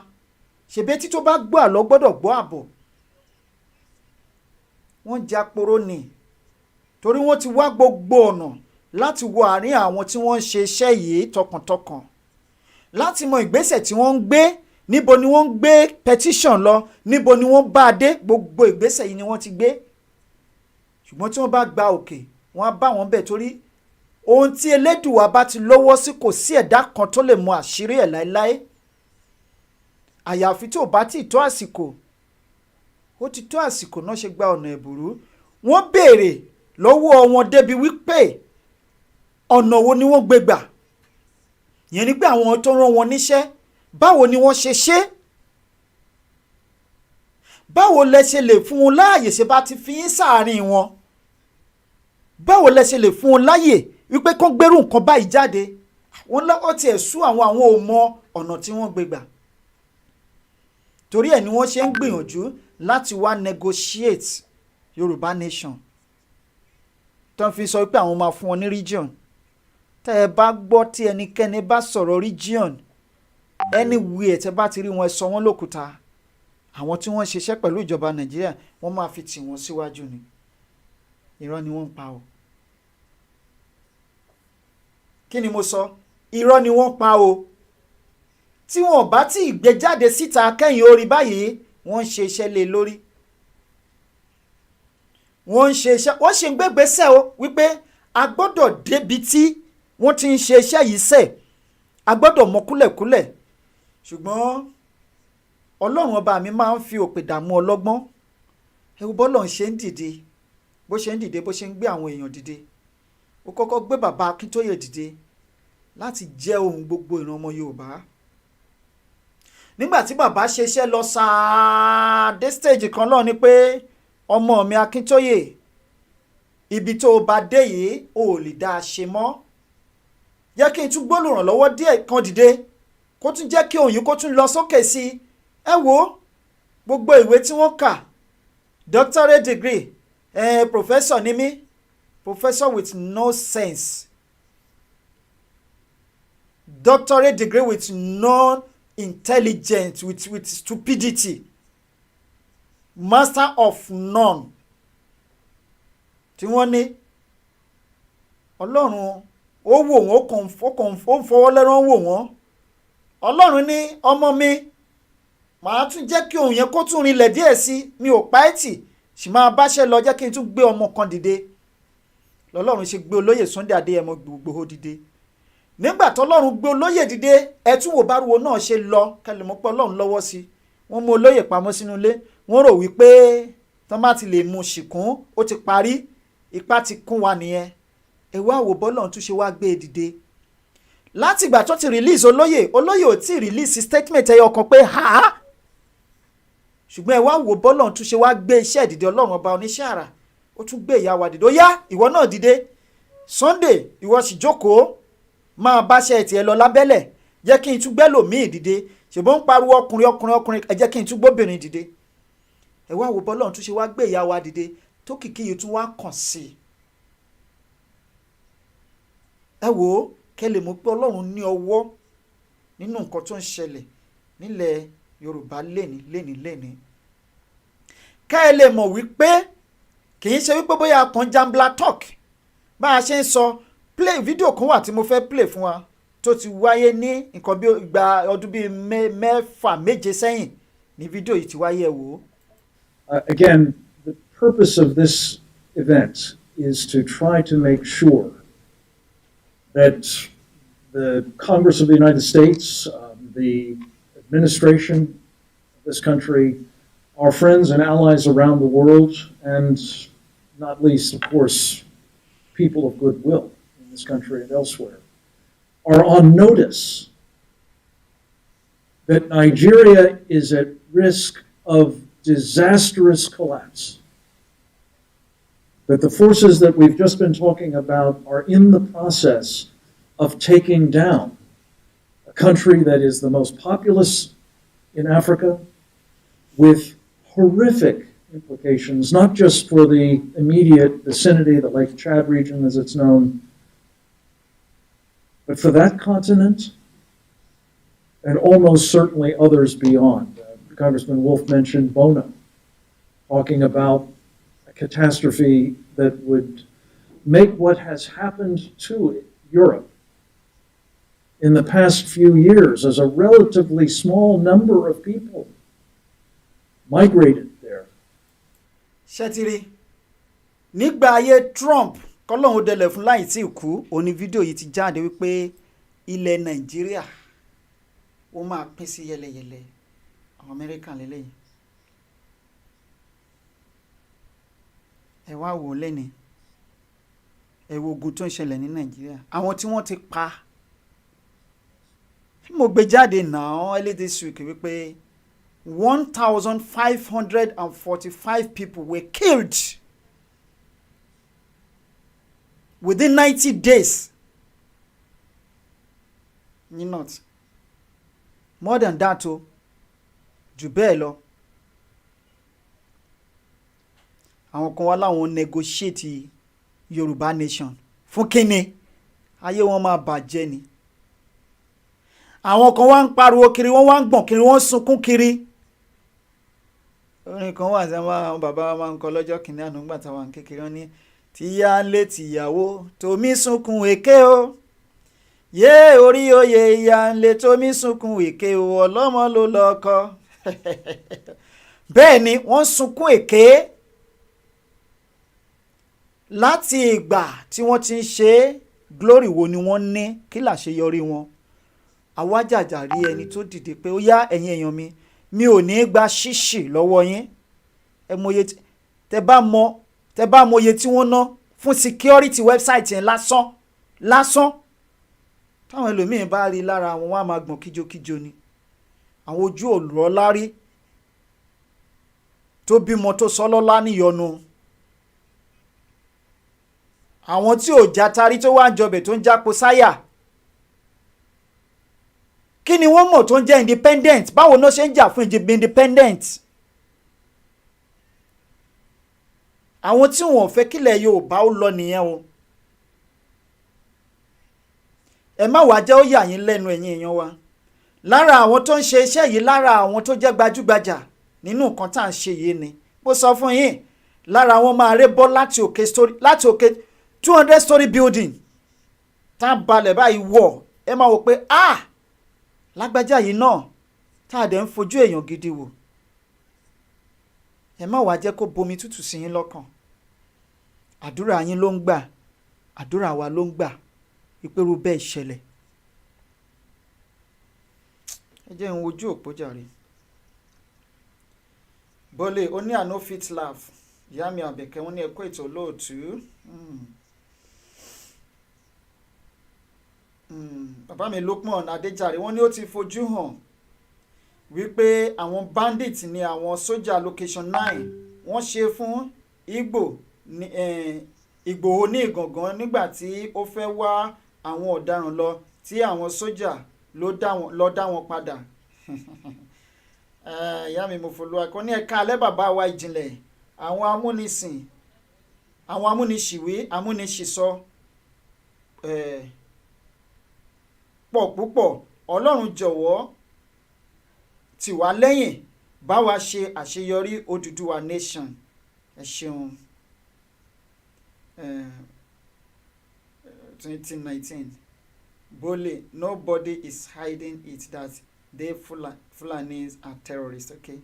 ṣèbí tí tó bá gbọ́ àlọ́ gbọ́dọ̀ gbọ́ àbọ̀ wọ́n jáporó ni torí wọ́n ti wá gbogbo ọ̀nà láti wo àárín àwọn tí wọ́n ń ṣe iṣẹ́ yìí tọkàntọkàn láti mọ ìgbésẹ̀ tí wọ́n ń gbé níbo ni wọ́n ń gbé petition lọ níbo ni wọ́n bá dé gbogbo ìgbésẹ̀ yìí ni wọ́n ti gbé ṣùgbọ́n tí wọ́n bá gba òkè wọ́n á bá wọn bẹ̀ torí ohun tí Elédùwà bá ti lọ́wọ́ sí kò sí ẹ̀dá kan tó lè mọ àṣírí ẹ̀ láéláé àyàfi tí ò bá tí ì tó àsìkò ó ti tó àsìkò náà ṣe gba ọ̀nà ẹ̀bùrú wọ́n béèrè lọ́wọ́ wọn débi wípé ọ̀nà wo ni wọ́n gbé gbà yẹn ni pé àwọn tó rán wọn níṣẹ́ báwo ni wọ́n ṣe ṣe báwo lẹ ṣe lè fún un láàyè ṣe bá ti fi yín sáàárín wọn báwo lẹ ṣe lè fún un láàyè wípé kó gbérù nǹkan báyìí jáde wọ́n lọ́wọ́ tiẹ̀ sú àwọn ò mọ ọ̀nà tí wọ́n gbé gbà torí ẹ̀ ni wọ́n ṣe ń gbìyànjú láti wá negotiate Yorùbá nation tó ń fi sọ pé àwọn máa fún wọn ní region tẹ́ ẹ bá gbọ́ tí ẹnikẹ́ni bá sọ̀rọ̀ region anywhere tẹ́ bá ti rí wọn sọ wọ́n lókùúta àwọn tí wọ́n ṣiṣẹ́ pẹ̀lú ìjọba Nàìjíríà wọ́n máa fi tì wọ́n síwájú ni irọ́ ni wọ́n ń pa o kí ni mo sọ irọ́ ni wọ́n pa o tí wọn bá tí ì gbé jáde síta kẹ́yìn orí báyìí wọ́n ń ṣe iṣẹ́ lé lórí wọ́n ń ṣe iṣẹ́ wọ́n ṣe ń gbégbésẹ̀ o wípé a gbọ́dọ̀ débi tí wọ́n ti ń ṣe iṣẹ́ yìí sẹ̀ a gbọ́dọ̀ mọ kúlẹ̀kúlẹ̀ ṣùgbọ́n Ọlọ́run ọba mi máa ń fi òpè dààmú ọlọ́gbọ́n ẹ̀rù bọ́lọ̀ ń ṣe ń dìde bó ṣe ń dìde bó ṣe ń gbé àwọn èèyàn dìde ó kọ́kọ́ gbé bàbá Akíntóyè dìde láti jẹ́ ohùn gbogbo ìran ọmọ Yorùbá nígbà tí bàbá ṣe iṣẹ́ lọ sáà dé stage kan lọ ni pé ọmọ mi Akíntóyè ibi tó o bá dé yìí o ò lè dá a ṣe mọ́ yẹ kí n tún gbólùrànlọ́wọ́ díẹ̀ kan dìde kó tún jẹ́ kí òyìn kó tún lọ sókè sí i ẹ wo gbogbo ìwé tí wọ́n kà doctorate degree professor ni mí professor with no sense doctorate degree with no intelligence with stupidity master of none tí wọ́n ní Ọlọ́run ó wò wọ́n ó ń fọwọ́ lẹ́rán wò wọ́n. Ọlọ́run ní ọmọ mi màá tún jẹ́ kí òun yẹn kó tún rinlẹ̀ díẹ̀ sí mi ò pa ẹ́ tì sì máa báṣẹ́ lọ jẹ́ kí n tún gbé ọmọ kan dìde. Lọ́lọ́run ṣe gbé olóyè Sunday Adéyẹmọ Ìgbòho dìde. Nígbà tọ́lọ́run gbé olóyè dìde ẹ tún wò báruwo náà ṣe lọ kẹlẹ̀ mọ́ pé Ọlọ́run lọ́wọ́ sí. Wọ́n mú olóyè pamọ́ sínú ilé wọ́n rò wípé tán bá ti lè mú ṣìkún ó ti parí ipá ti kún wa nìyẹn. Ẹ wá wò bọ́lọ́run tún ṣe wá gbé e dìde. Láti ìgbà tó ti release olóyè ò tí release statement ẹyọ kan pé ha ṣùgbọ́n ẹ wá wò bọ́lọ́run tún ṣe wá gbé iṣẹ́ ìdìde Ọlọ́run ọba oníṣẹ́ àrà ó tún gbé ìyá wa dìde. Ó yá ìwọ náà dìde Sunday ìwọ sì jókòó máa báṣẹ́ tiẹ̀ lọ lábẹ́lẹ̀ jẹ́ kí n tún gbẹ́ lòmíì dìde ṣùgbọ́n ń pariwo ọkùnrin ẹ jẹ́ kí n tún gbóbìnrin dìde. Ẹ wá wò bọ́lọ́run tún ṣe wá gbé ìyá wa dìde tó kìkì yìí tún wá kàn sí i. Ẹ wò ó kẹ́ lè mọ̀ pé Ọlọ́run ní ọwọ́ nínú nǹkan tó ń ṣẹlẹ̀ nílẹ̀ Yorùbá léni. Kẹ́ ẹ lè mọ̀ wípé kì í ṣe wípé bóyá kan jambla talk bá a ṣe ń sọ play fídíò kan wà tí mo fẹ́ play fún wa tó ti wáyé ní nǹkan bí ìgbà ọdún bíi mẹ́fà méje sẹ́yìn ní fídíò yìí ti wáyé wò ó. Again, the purpose of this event is to try to make sure that the Congress of the United States, the administration of this country, our friends and allies around the world, and not least, of course, people of goodwill in this country and elsewhere, are on notice that Nigeria is at risk of disastrous collapse. That the forces that we've just been talking about are in the process of taking down a country that is the most populous in Africa, with horrific implications, not just for the immediate vicinity, the Lake Chad region as it's known, but for that continent and almost certainly others beyond. Congressman Wolf mentioned Bono, talking about a catastrophe that would make what has happened to Europe in the past few years, as a relatively small number of people migrated there. Ṣẹ́tìrì nígbà ayé Trump kọ́lọ́hún dẹlẹ̀ fún láì tí ì kú òní fídíò yìí ti jáde wípé ilẹ̀ Nàìjíríà ó máa pín sí yẹlẹyẹlẹ àwọn Amẹ́ríkà lélẹ́yìn. Ẹ wá wò lẹ́ni ẹ wo ogun tó ń ṣẹlẹ̀ ní Nàìjíríà àwọn tí wọ́n ti pa mo gbé jáde náà early this week wípé 1,545 people were killed within 90 days ní north. More than that o jù bẹ́ẹ̀ lọ àwọn kan wá láwọn negotiate Yorùbá nation fún kíni ayé wọn máa bàjẹ́ ni. Àwọn kan wá ń pariwo kiri wọ́n wá ń gbọ̀n kiri wọ́n sunkún kiri. Orin kan wà tí àwọn bàbá wa máa ń kọ lọ́jọ́ kìíní àná nígbà táwọn kékeré wọn ní tíyá ń lé tìyàwó tòmí sunkún èké o yé orí oyè ìyá ń lé tòmí sunkún èké o ọlọ́mọ ló lọ́kọ. Bẹ́ẹ̀ ni wọ́n sunkún èké láti ìgbà tí wọ́n ti ń ṣe glory wo ni wọ́n ní kí làṣeyọrí wọn. Àwa jàjà rí ẹni tó dìde pé ó yá ẹ̀yin èèyàn mi ò ní gba ṣíṣì lọ́wọ́ yín. Ẹ mọye tẹ bá mọ iye tí wọ́n ná fún security website yẹn lásán táwọn ẹlòmíín bá rí lára àwọn wọn á máa gbọ̀n kíjokíjo ni. Àwọn ojú òlọ́lárí tó bímọ tó sọ lọ́lá níyọnu. Àwọn tí ò jatari tó wá ń jọbẹ̀ tó ń jápo sáyà. Kí ni wọ́n mọ̀ tó ń jẹ́ independent? Báwo ló ṣe ń jà fún independent? Àwọn tí wọ́n fẹ́ kílẹ̀ Yorùbá ó lọ nìyẹn o. Ẹ má wàá jẹ́ ó yà yín lẹ́nu ẹ̀yin èèyàn wa. Lára àwọn tó ń ṣe iṣẹ́ yìí lára àwọn tó jẹ́ gbajúgbajà nínú nǹkan tá à ń ṣe yìí ni. Mo sọ fún yín lára wọn máa ré bọ́ láti òkè 200 story building tá a balẹ̀ báyìí wọ̀ ẹ máa wò pé lágbájá yìí náà tá a dẹ̀ ń fojú èèyàn gidi wò ẹ má wàá jẹ́ kó bomi tútù sí yín lọ́kàn àdúrà yín ló ń gbà àdúrà wa ló ń gbà ìpérú bẹ́ẹ̀ ṣẹlẹ̀ ẹ jẹ́ ń wojú òpó jàre bọ́lẹ̀ ó ní àná fit laugh ìyá mi àbẹ̀kẹ́ wọn ní ẹ̀kọ́ ètò olóòtú bàbá mi Lukman Adéjàre wọ́n ní ó ti fojú hàn wípé àwọn bandit ní àwọn sójà location 9 wọ́n ṣe fún Ìgbòho ní Ìgàngán nígbà tí ó fẹ́ wá àwọn ọ̀daràn lọ tí àwọn sójà lọ dá wọn padà ìyá mi mo folúwa kọ́ ní ẹ̀ka alẹ́ bàbá wa ìjìnlẹ̀ àwọn amúnisìn àwọn amúnisìwé amúnisìsọ pọ̀ púpọ̀ Ọlọ́run jọ̀wọ́ tì wá lẹ́yìn bá wa ṣe àṣeyọrí Odùduwà nation ẹ ṣeun 2019 Bole nobody is hiding it that they Fulanis are terrorists okay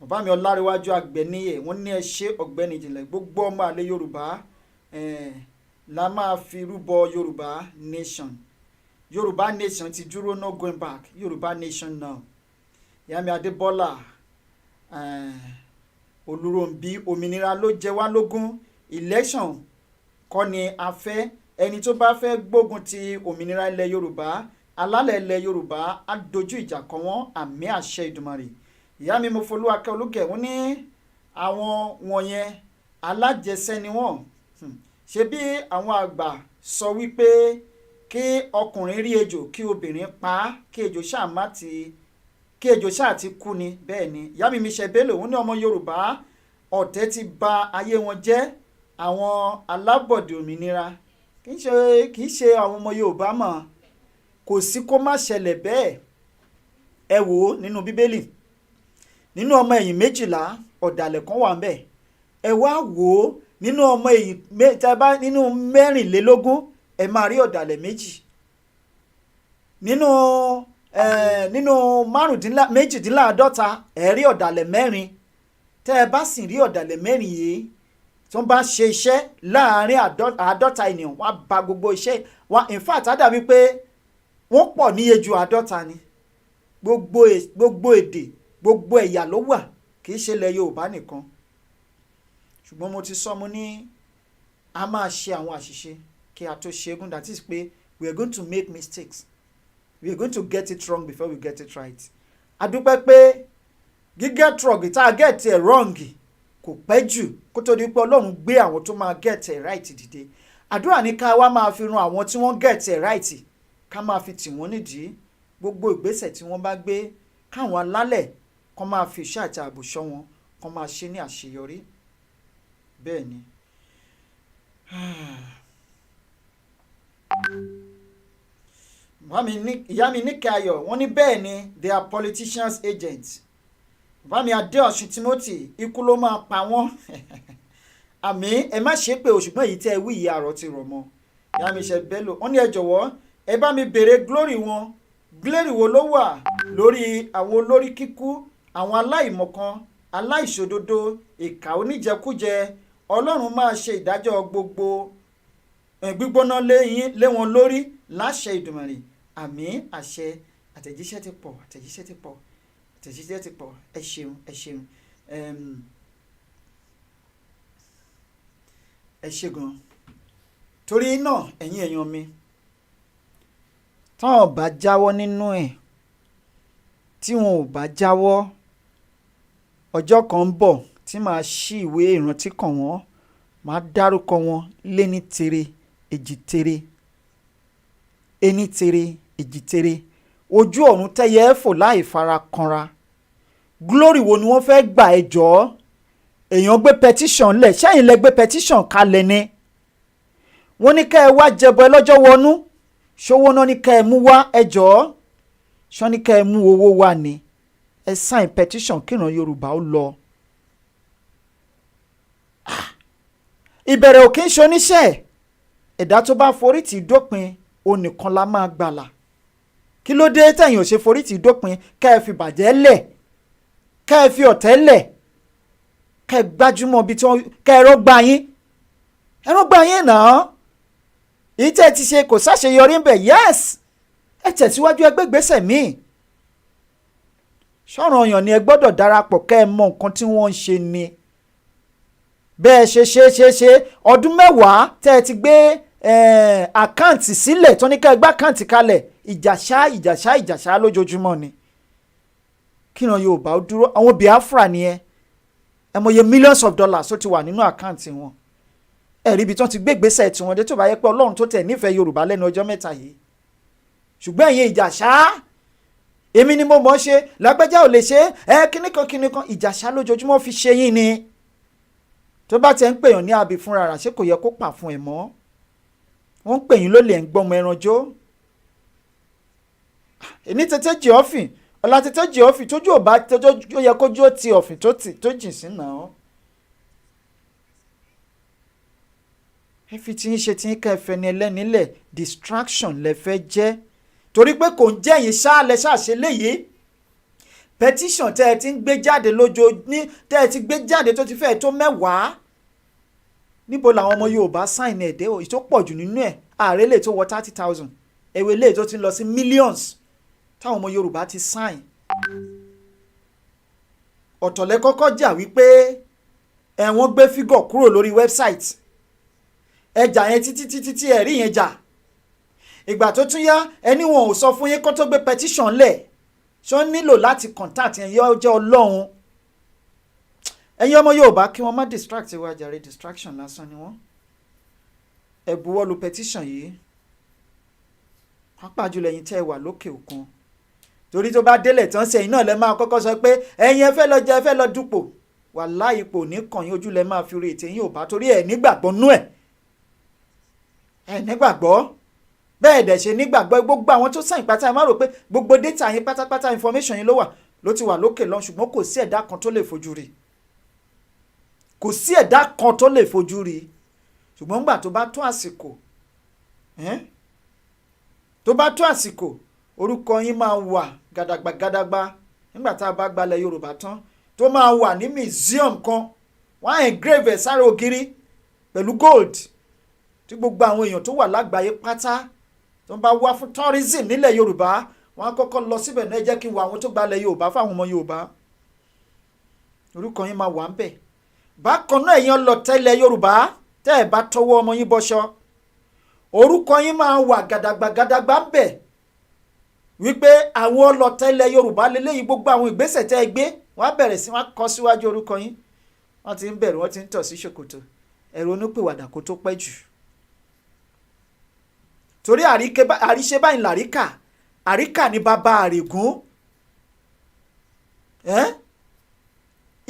bàbá mi Ọláréwájú Àgbẹ̀níyè wọ́n ní ẹ ṣe ọ̀gbẹ́ni ìjìnlẹ̀ gbogbo ọmọ àlè Yorùbá la máa fi rúbọ Yorùbá nation ti dúró no going back Yorùbá nation now Yàmí Adébọ́lá Olúròǹbí òmìnira ló jẹ wá lógún election kọ́ ni a fẹ́ ẹni tó bá fẹ́ gbógun ti òmìnira ilẹ̀ Yorùbá alálẹ̀ ilẹ̀ Yorùbá á dojú ìjà kọ wọ́n àmì àṣẹ Ìdùmarè ìyá mi mo folúwakẹ́ olúkẹ́ wọ́n ní àwọn wọ̀nyẹn alájẹsẹ́ ni wọ́n ṣe bí àwọn àgbà sọ wípé kí ọkùnrin rí ejò kí obìnrin pa á kí ejò ṣáà ti kú ni bẹ́ẹ̀ ni ìyá mi ṣe bélò wọ́n ní ọmọ Yorùbá ọ̀tẹ̀ ti ba ayé wọn jẹ́ àwọn alábọ̀dé òmìnira kì í ṣe àwọn ọmọ Yorùbá mọ̀ kò sí kó má ṣẹlẹ̀ bẹ́ẹ̀ ẹ wò ó nínú Bíbélì nínú ọmọ ẹ̀yìn 12 ọ̀dàlẹ̀ kan wà ńbẹ̀ ẹ wá wò ó nínú ọmọ ẹ̀yìn nínú 24 ẹ máa rí ọ̀dàlẹ̀ 2 nínú 52 ẹ rí ọ̀dàlẹ̀ 4 tẹ́ ẹ bá sì rí ọ̀dàlẹ̀ 4 yìí tí wọ́n bá ṣe iṣẹ́ láàárín 50 ènìyàn wọ́n á ba gbogbo iṣẹ́ wọn in fact á dàbí pé wọ́n pọ̀ níye ju 50 ni gbogbo èdè gbogbo ẹ̀yà ló wà kì í ṣe ilẹ̀ Yorùbá nìkan ṣùgbọ́n mo ti sọ mo ní a máa ṣe àwọn àṣìṣe kí a tó ṣe égún that is pé we are going to make mistakes we are going to get it wrong before we get it right a dúpẹ́ pé gígẹ́t wrong tá a get it wrong kò pẹ́ jù kó tó di pé Ọlọ́run gbé àwọn tó máa get it right dìde àdúrà ní ká wá máa fi ran àwọn tí wọ́n get it right ká máa fi tì wọ́n nídìí gbogbo ìgbésẹ̀ tí wọ́n bá gbé káwọn alálẹ̀ kán máa fi ìṣẹ́ àti ààbò ṣọ́ wọn kán máa ṣe ní àṣeyọrí bẹ́ẹ̀ ni. ìyá mi níkẹ́ ayọ̀ wọ́n ní bẹ́ẹ̀ ni they are politicians agents bàbá mi Adéọ̀sùn Timothy ikú ló máa pa wọ́n àmì ẹ má ṣe pé òṣùgbọ́n èyí tẹ́ ẹ wí ìyá àrọ̀ ti rọ̀ mọ́ ìyá mi ṣe bẹ́lò wọ́n ní ẹ jọ̀wọ́ ẹ bá mi béèrè glory wọn glory wo ló wà lórí àwọn olórí kíkú àwọn aláìmọ̀kan aláìṣòdodo ìkà oníjẹkújẹ Ọlọ́run máa ṣe ìdájọ́ gbogbo gbígbóná lé wọn lórí láṣẹ Ìdùmarè àmì àṣẹ àtẹ̀jíṣẹ́ ti pọ̀ ẹ ṣeun ẹ ṣe gan torí náà ẹ̀yin èèyàn mi tán ò bá jáwọ́ nínú ẹ̀ tí wọn ò bá jáwọ́ ọjọ́ kan ń bọ̀ tí màá ṣí ìwé ìrántí kàn wọ́n màá dárúkọ wọn léní tere èjì tere ení tere èjì tere ojú ọ̀run tẹ́yẹ fò láì fara kanra glory wo ni wọ́n fẹ́ gbà ẹ jọ̀ọ́ èèyàn gbé petition lẹ̀ ṣẹ́yìn lẹ gbé petition kalẹ̀ ni wọ́n ní ká ẹ wá jẹbọ ẹ lọ́jọ́ wọnú ṣòwò náà ní ká ẹ mú wá ẹ jọ̀ọ́ ṣọ́ ní ká ẹ mú owó wá ni ẹ sign petition kíran Yorùbá ó lọ ìbẹ̀rẹ̀ òkè ń ṣoníṣẹ́ ẹ̀dá tó bá forí tì í dópin òun nìkan la máa gbàlà. Kí ló dé tẹ̀yin ò ṣe forí tì í dópin kẹ́ ẹ fi bàjẹ́ lẹ̀ kẹ́ ẹ fi ọ̀tẹ̀ lẹ̀ kẹ́ ẹ gbájúmọ́ bí tí wọ́n kẹ́ ẹ rọ́gbà yín náà. Èyí tẹ́ ẹ ti ṣe kò sáṣeyọrí ń bẹ̀ yes ẹ tẹ̀síwájú ẹgbẹ́ ìgbésẹ̀ míì. Ṣọ̀ràn ọ̀yàn ni ẹ gbọ́dọ̀ darapọ̀ kẹ́ ẹ mọ nǹkan tí wọ́n ń ṣe ni. Bẹ́ẹ̀ ṣe ọdún 10 tẹ́ ẹ ti gbé àkáǹtì sílẹ̀ tó ní ká ẹ gbá àkáǹtì kalẹ̀ ìjàṣá lójoojúmọ́ ni. Kíran Yorùbá ó dúró àwọn Biafra ni ẹ mọye millions of dollars tó ti wà nínú àkáǹtì wọn. Ẹ̀rí ibi tí wọ́n ti gbé ìgbésẹ̀ tí wọ́n dé tó bá yẹ pé Ọlọ́run tó tẹ̀ nífẹ̀ẹ́ Yorùbá lẹ́nu ọjọ́ mẹ́ta yìí. Ṣùgbọ́n ẹ̀yin ìjàṣá èmi ni mo mọ̀ ṣe lágbájá ò lè ṣe kíníkan ìjàṣá lójoojúmọ́ fi ṣe yín ni. Tó bá tẹ̀ ń pèèyàn ní àbí fúnra rà ṣé kò yẹ kó pà fún ẹ̀ mọ́. Wọ́n ń pè yín lólè ń gbọ́mọ ẹran jó. Èní tètè jì ọ́fìn ọ̀la tètè jì ọ́fìn tójú ò bá ó yẹ kójú ó ti ọ̀fìn tó jìn sí náà. Ẹ fi tí ń ṣe tí ń ká ẹfẹ ni ẹlẹ́ni lẹ̀ distraction lẹ fẹ́ jẹ́ torí pé kò ń jẹ́ yín ṣáàlẹ̀ ṣàṣẹ léyìí petition tẹ́ ẹ ti ń gbé jáde tẹ́ ẹ ti gbé jáde tó ti fẹ́ tó 10 níbo làwọn ọmọ Yorùbá sign ẹ̀dẹ́ o ìtó pọ̀ jù nínú ẹ̀ ààrẹ lè tó wọ 30,000 ẹ̀wẹ̀ lè tó ti lọ sí millions táwọn ọmọ Yorùbá ti sign. Ọ̀tọ̀lẹ́ kọ́kọ́ jà wípé wọ́n gbé fígọ̀ kúrò lórí website ẹjà yẹn títí ẹ̀rí yẹn jà. Ìgbà tó tún yá ẹni wọn ò sọ fún yín kó tó gbé petition lẹ̀ ṣó nílò láti contact yẹn yọ jẹ́ Ọlọ́run. Ẹ̀yin ọmọ Yorùbá kí wọ́n má distract wa jàre distraction lásán ni wọ́n. Ẹ buwọ́lu petition yìí pàápàá jùlọ ẹ̀yin tẹ́ ẹ wà lókè òkun torí tó bá délẹ̀ tán sẹ́yìn náà lẹ máa kọ́kọ́ sọ pé ẹ̀yin ẹ fẹ́ lọ jẹ ẹ fẹ́ lọ dúpò wàláhì ipò ní kàn yín ojú lẹ máa fi rí ètè yín ò bá torí ẹ̀ nígbàgbọ́ nú ẹ̀ nígbàgbọ́ bẹ́ẹ̀ dẹ̀ ṣe nígbàgbọ́ gbogbo àwọn tó sàn pátá ẹ má rò pé gbogbo data yín pátápátá information yín ló ti wà lókè lọ ṣùgbọ́n kò sí ẹ̀dá kan tó lè fojú rí kò sí ẹ̀dá kan tó lè fojú rí ṣùgbọ́n nígbà tó bá tó àsìkò orúkọ yín máa wà gàdàgbà nígbà tá a bá gbalẹ̀ Yorùbá tán tó máa wà ní museum kan wọ́n á engrave ẹ̀ sára ògiri pẹ̀lú gold tí gbogbo àwọn èèyàn tó wà lágbàáyé pátá tó ń bá wá fún tourism nílẹ̀ Yorùbá wọ́n á kọ́kọ́ lọ síbẹ̀ náà jẹ́ kí n wo àwọn tó gbalẹ̀ Yorùbá fáwọn ọmọ Yorùbá orúkọ yín máa wà ń bẹ̀. Bákan náà èèyàn lọ tẹ́lẹ̀ Yorùbá tẹ́ ẹ̀ bá tọwọ́ ọmọ yín bọ́ṣọ orúkọ yín máa wà gàdàgbà ń bẹ̀ wípé àwọn ọlọ́tẹ̀lẹ̀ Yorùbá lélẹ́yìn gbogbo àwọn ìgbésẹ̀ tẹ́ ẹ gbé wọ́n á bẹ̀rẹ̀ sí wọ́n kọ síwájú orúkọ yín wọ́n ti ń bẹ̀rù wọ́n ti ń tọ̀ sí ṣòkòtò ẹ̀rọ onípìwàdà kó tó pẹ́ jù. Torí àríṣe báyìí làríkà àríkà ní bàbá àrègún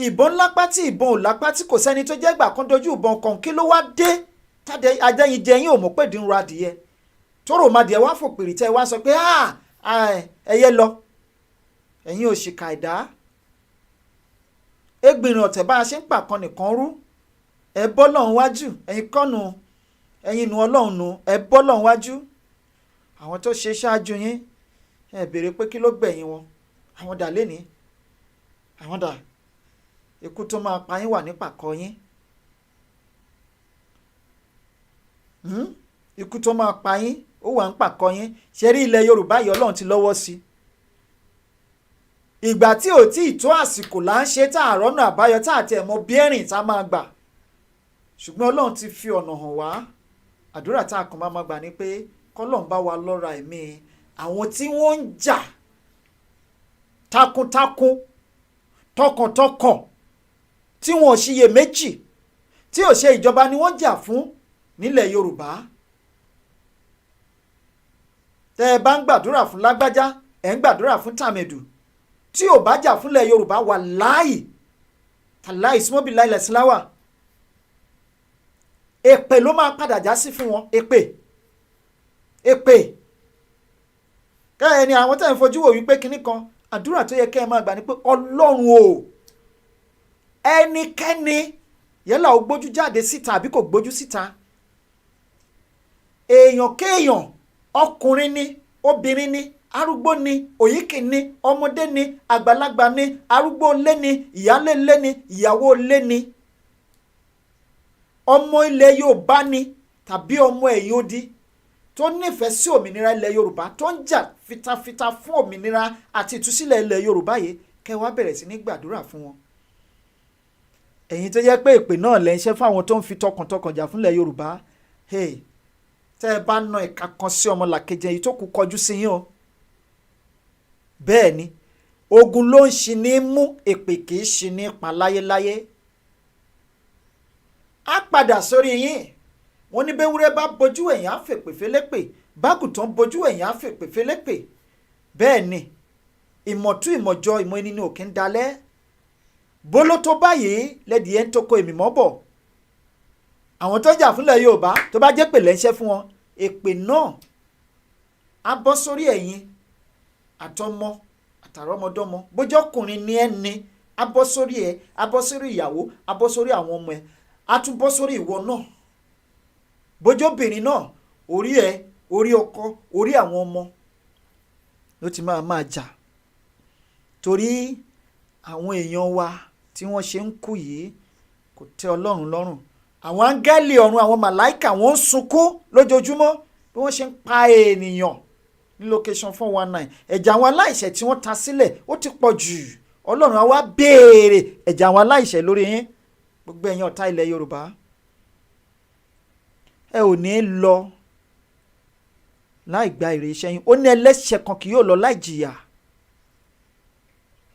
ìbọn lápá tí ìbọn ò lápá tí kò sẹ́ni tó jẹ́ gbà kan dojú ìbọn kan kí ló wá dé tàdé ajẹ́yìnjẹ yín ò mọ̀ pé dín ro adìyẹ tóró madìẹ wá fòpèrè tẹ́ wá sọ pé ẹyẹ lọ ẹ̀yin òṣìkà ẹ̀dá ẹgbìnrin ọ̀tẹ̀ bá a ṣe ń pàkan nìkan rú ẹ bọ́ lọ́hùn wájú ẹ̀yin kọ́nu ẹ̀yin nu Ọlọ́run nu ẹ bọ́ lọ́hùn wájú àwọn tó ṣe ṣáájú yín ẹ béèrè pé kí ló gbẹ̀yìn wọn àwọn dà lénìí àwọn dà ikú tó máa pa yín wà ní pàkọ́ yín ikú tó máa pa yín ó wà ń pàkọ́ yín ṣe rí ilẹ̀ Yorùbá yìí Ọlọ́run ti lọ́wọ́ sí ìgbà tí ò tí ì tó àsìkò là ń ṣe tá àrọ́nà àbáyọ tá àti ẹ̀mọ bí ẹ̀rìn tá máa gbà ṣùgbọ́n Ọlọ́run ti fi ọ̀nà hàn wá àdúrà tá a kàn máa gbà ní pé kọ́lọ́run bá wa lọ́ra ẹ̀mí àwọn tí wọ́n ń jà takuntakun tọkàntọkàn tí wọn ò ṣiyèméjì tí ò ṣe ìjọba ni wọ́n jà fún nílẹ̀ Yorùbá tẹ́ ẹ bá ń gbàdúrà fún lágbájá ẹ̀ ń gbàdúrà fún tàmẹ̀dù tí ò bá jà fúnlẹ̀ Yorùbá wà láàyè tàláì símọ́bì láìlẹ̀ síláwà èpè ló máa padà já sí fún wọn èpè kẹ́ẹ̀ ni àwọn tẹ́ ń fojú wò wípé kinní kan àdúrà tó yẹ kẹ́ ẹ máa gbà ní pé Ọlọ́run o ẹnikẹ́ni yálà ó gbójú jáde síta àbí kò gbójú síta. èèyàn kéèyàn, ọkùnrin ni, obìnrin ni, arúgbó ni, òyìnkì ni, ọmọdé ni, àgbàlagbà ni, arúgbó ilé ni, ìyálé ilé ni, ìyàwó ilé ni, ọmọ ilẹ̀ Yorùbá ni tàbí ọmọ ẹ̀yìn odi tó nífẹ̀ẹ́ sí òmìnira ilẹ̀ Yorùbá, tó ń jà fitafita fún òmìnira àti ìtúsílẹ̀ ilẹ̀ Yorùbá yìí, kẹ́ wá bẹ̀rẹ̀ sí ní gbàdúrà fún wọn. ẹ̀yin tó jẹ́ pé ìpè náà lẹ́ ń ṣe fáwọn tó ń fi tọkàntọkàn jà fúnlẹ̀ Yorùbá, tẹ́ ẹ bá na ìka kan sí ọmọlàkejì èyí tó kù kọjú sí yín o. bẹ́ẹ̀ ni ogun ló ń ṣi ní mú, èpè kì í ṣi ní pa láyéláyé. á padà sórí yín. wọ́n ní bẹ́wúrẹ́ bá bojú ẹ̀yìn á fèpè félépè, bágùtàn bojú ẹ̀yìn á fèpè félépè. bẹ́ẹ̀ ni ìmọ̀tú ìmọ̀jọ ìmọ̀ ẹni ní òkè ń dalẹ̀. bóló tó báyìí lẹ́dìí ẹ̀ ń tó kó èmì mọ́ bọ̀. àwọn tó jà fúnlẹ̀ Yorùbá tó bá jẹ́ pè lẹ́ńṣẹ́ fún wọn, èpè náà á bọ́ sórí ẹ̀yin àtọmọ àtàrọmọdọ́mọ. bójọ́kùnrin ni ẹ́ ni, á bọ́ sórí ẹ̀, á bọ́ sórí ìyàwó, á bọ́ sórí àwọn ọmọ ẹ̀, á tún bọ́ sórí ìwọ náà. bójóbìnrin náà, orí ẹ̀, orí ọkọ, orí àwọn ọmọ ló ti máa jà. torí àwọn èèyàn wa tí wọ́n ṣe ń kú yìí kò tẹ́ Ọlọ́run lọ́rùn. àwọn áńgẹ́lì ọ̀run, àwọn màláìkà, wọ́n ń sunkún lójoojúmọ́ bí wọ́n ṣe ń pa ènìyàn ní location 419. ẹ̀jẹ̀ àwọn aláìṣẹ̀ tí wọ́n ta sílẹ̀ ó ti pọ̀ jù. Ọlọ́run á wá béèrè ẹ̀jẹ̀ àwọn aláìṣẹ̀ lórí yín. gbogbo ẹ̀yin ọ̀tá ilẹ̀ Yorùbá, ẹ ò ní lọ láì gba èrè iṣẹ́ yín. ó ní ẹlẹ́ṣẹ̀ kan kì yóò lọ láì jìyà.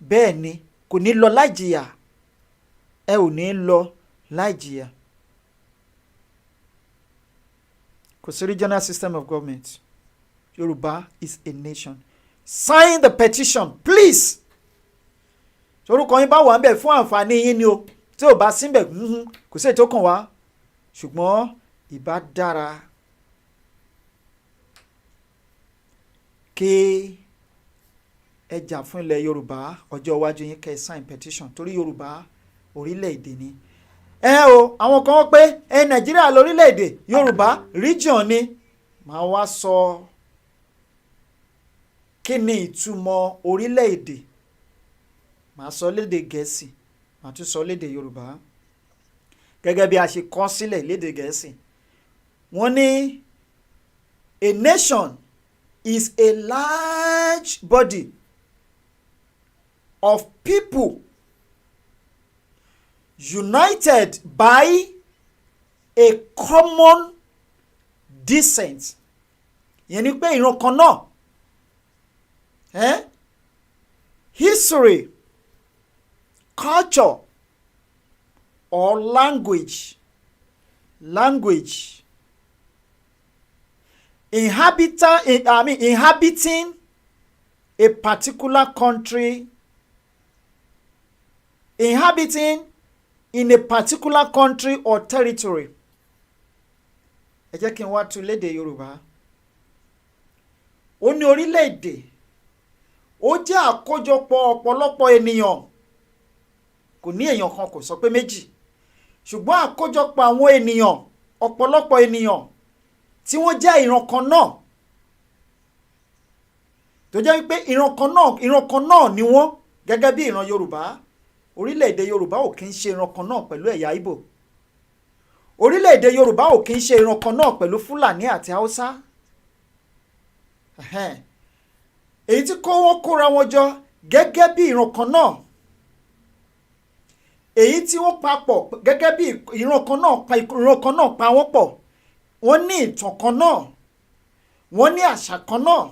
bẹ́ẹ̀ ni kò ní lọ láì jìyà. ẹ ò ní lọ láì jìyà. kò sí regional system of government. Yoruba is a nation. Sign the petition, please. Torúkọ yín bá wà ń bẹ̀ fún àǹfààní yín ni o. tí ò bá síbẹ̀ kò sí ètò kan wá. ṣùgbọ́n ìbá dára kí ẹ jà fún ilẹ̀ Yorùbá ọjọ́ iwájú yín, kẹ́ ẹ sign petition, torí Yorùbá orílẹ̀-èdè ni. àwọn kan wọ́n pé Nàìjíríà lórílẹ̀-èdè, Yorùbá region ni. màá wá sọ kí ni ìtumọ̀ orílẹ̀-èdè. màá sọ lédè Gẹ̀ẹ́sì, màá tún sọ lédè Yorùbá gẹ́gẹ́ bí a ṣe kọ sílẹ̀ lédè Gẹ̀ẹ́sì. wọ́n ní a nation is a large body of people united by a common descent. ìyẹn ni pé ìran kan náà, history, culture or language inhabiting a particular country, inhabiting in a particular country or territory. ẹ jẹ́ kí n wá tú lédè Yorùbá. ó ní orílẹ̀-èdè, ó jẹ́ àkójọpọ̀ ọ̀pọ̀lọpọ̀ ènìyàn. kò ní èèyàn kan, kò sọ pé méjì, ṣùgbọ́n àkójọpọ̀ àwọn ènìyàn, ọ̀pọ̀lọpọ̀ ènìyàn tí wọ́n jẹ́ ìran kan náà, tó jẹ́ wípé ìran kan náà ni wọ́n. gẹ́gẹ́ bí ìran Yorùbá, orílẹ̀-èdè Yorùbá ò kí ń ṣe ìran kan náà pẹ̀lú ẹ̀yà Ìgbò. orílẹ̀-èdè Yorùbá ò kí ń ṣe ìran kan náà pẹ̀lú Fúlàní àti Haúsá. èyí tí wọ́n kóra wọn jọ gẹ́gẹ́ bí ìran kan náà, èyí tí wọ́n papọ̀ gẹ́gẹ́ bí ìran kan náà pa wọ́n pọ̀. wọ́n ní ìtàn kan náà, wọ́n ní àṣà kan náà,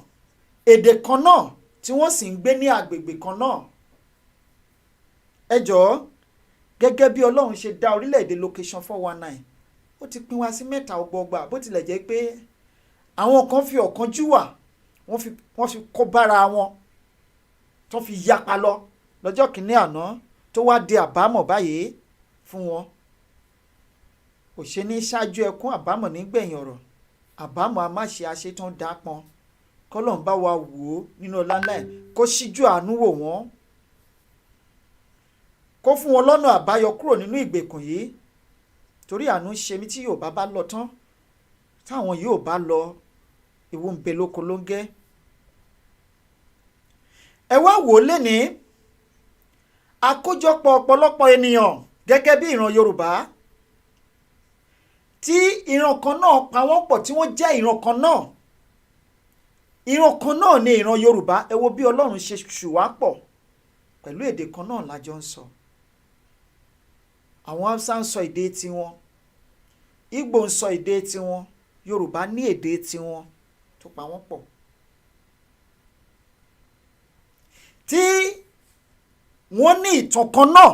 èdè kan náà, tí wọ́n sì ń gbé ní agbègbè kan náà. ẹ jọ̀ọ́, gẹ́gẹ́ bí Ọlọ́run ṣe dá orílẹ̀-èdè location 419, ó ti pín wa sí mẹ́ta ọgbọọgba. bó tilẹ̀ jẹ́ pé àwọn kan fi ọ̀kánjúwà wọ́n fi kó bára wọn, tó fi yapa lọ lọ́jọ́ kìíní àná, tó wá di àbámọ̀ báyìí fún wọn. kò ṣe ní ṣáájú ẹkún, àbámọ̀ nígbẹ̀yìn ọ̀rọ̀. àbámọ̀ a má ṣe àṣetán dápọn. kọ́lọ́n bá wa wò ó nínú ọlá ńlá ẹ̀, kó ṣíjú àánú wò wọ́n, kó fún wọn lọ́nà àbáyọ kúrò nínú ìgbèkùn yìí. torí àánú ṣe mí tí Yorùbá bá lọ tán táwọn yóò bá lọ ewu ń bẹ lóko ló ń gẹ́. ẹ wá wò ó lénìí àkójọpọ̀ ọ̀pọ̀lọpọ̀ ènìyàn gẹ́gẹ́ bí ìran Yorùbá tí ìran kan náà pa wọ́n pọ̀ tí wọ́n jẹ́ ìran kan náà. Ìran kan náà ni ìran Yorùbá. Ẹ wo bí Ọlọ́run ṣe ṣù wá pọ̀ pẹ̀lú èdè kan náà lájọ ń sọ. Àwọn Hausa ń sọ èdè tiwọn, Ìgbò ń sọ èdè tiwọn, Yorùbá ní èdè tiwọn tó pa wọ́n pọ̀. Tí wọ́n ní ìtàn kan náà,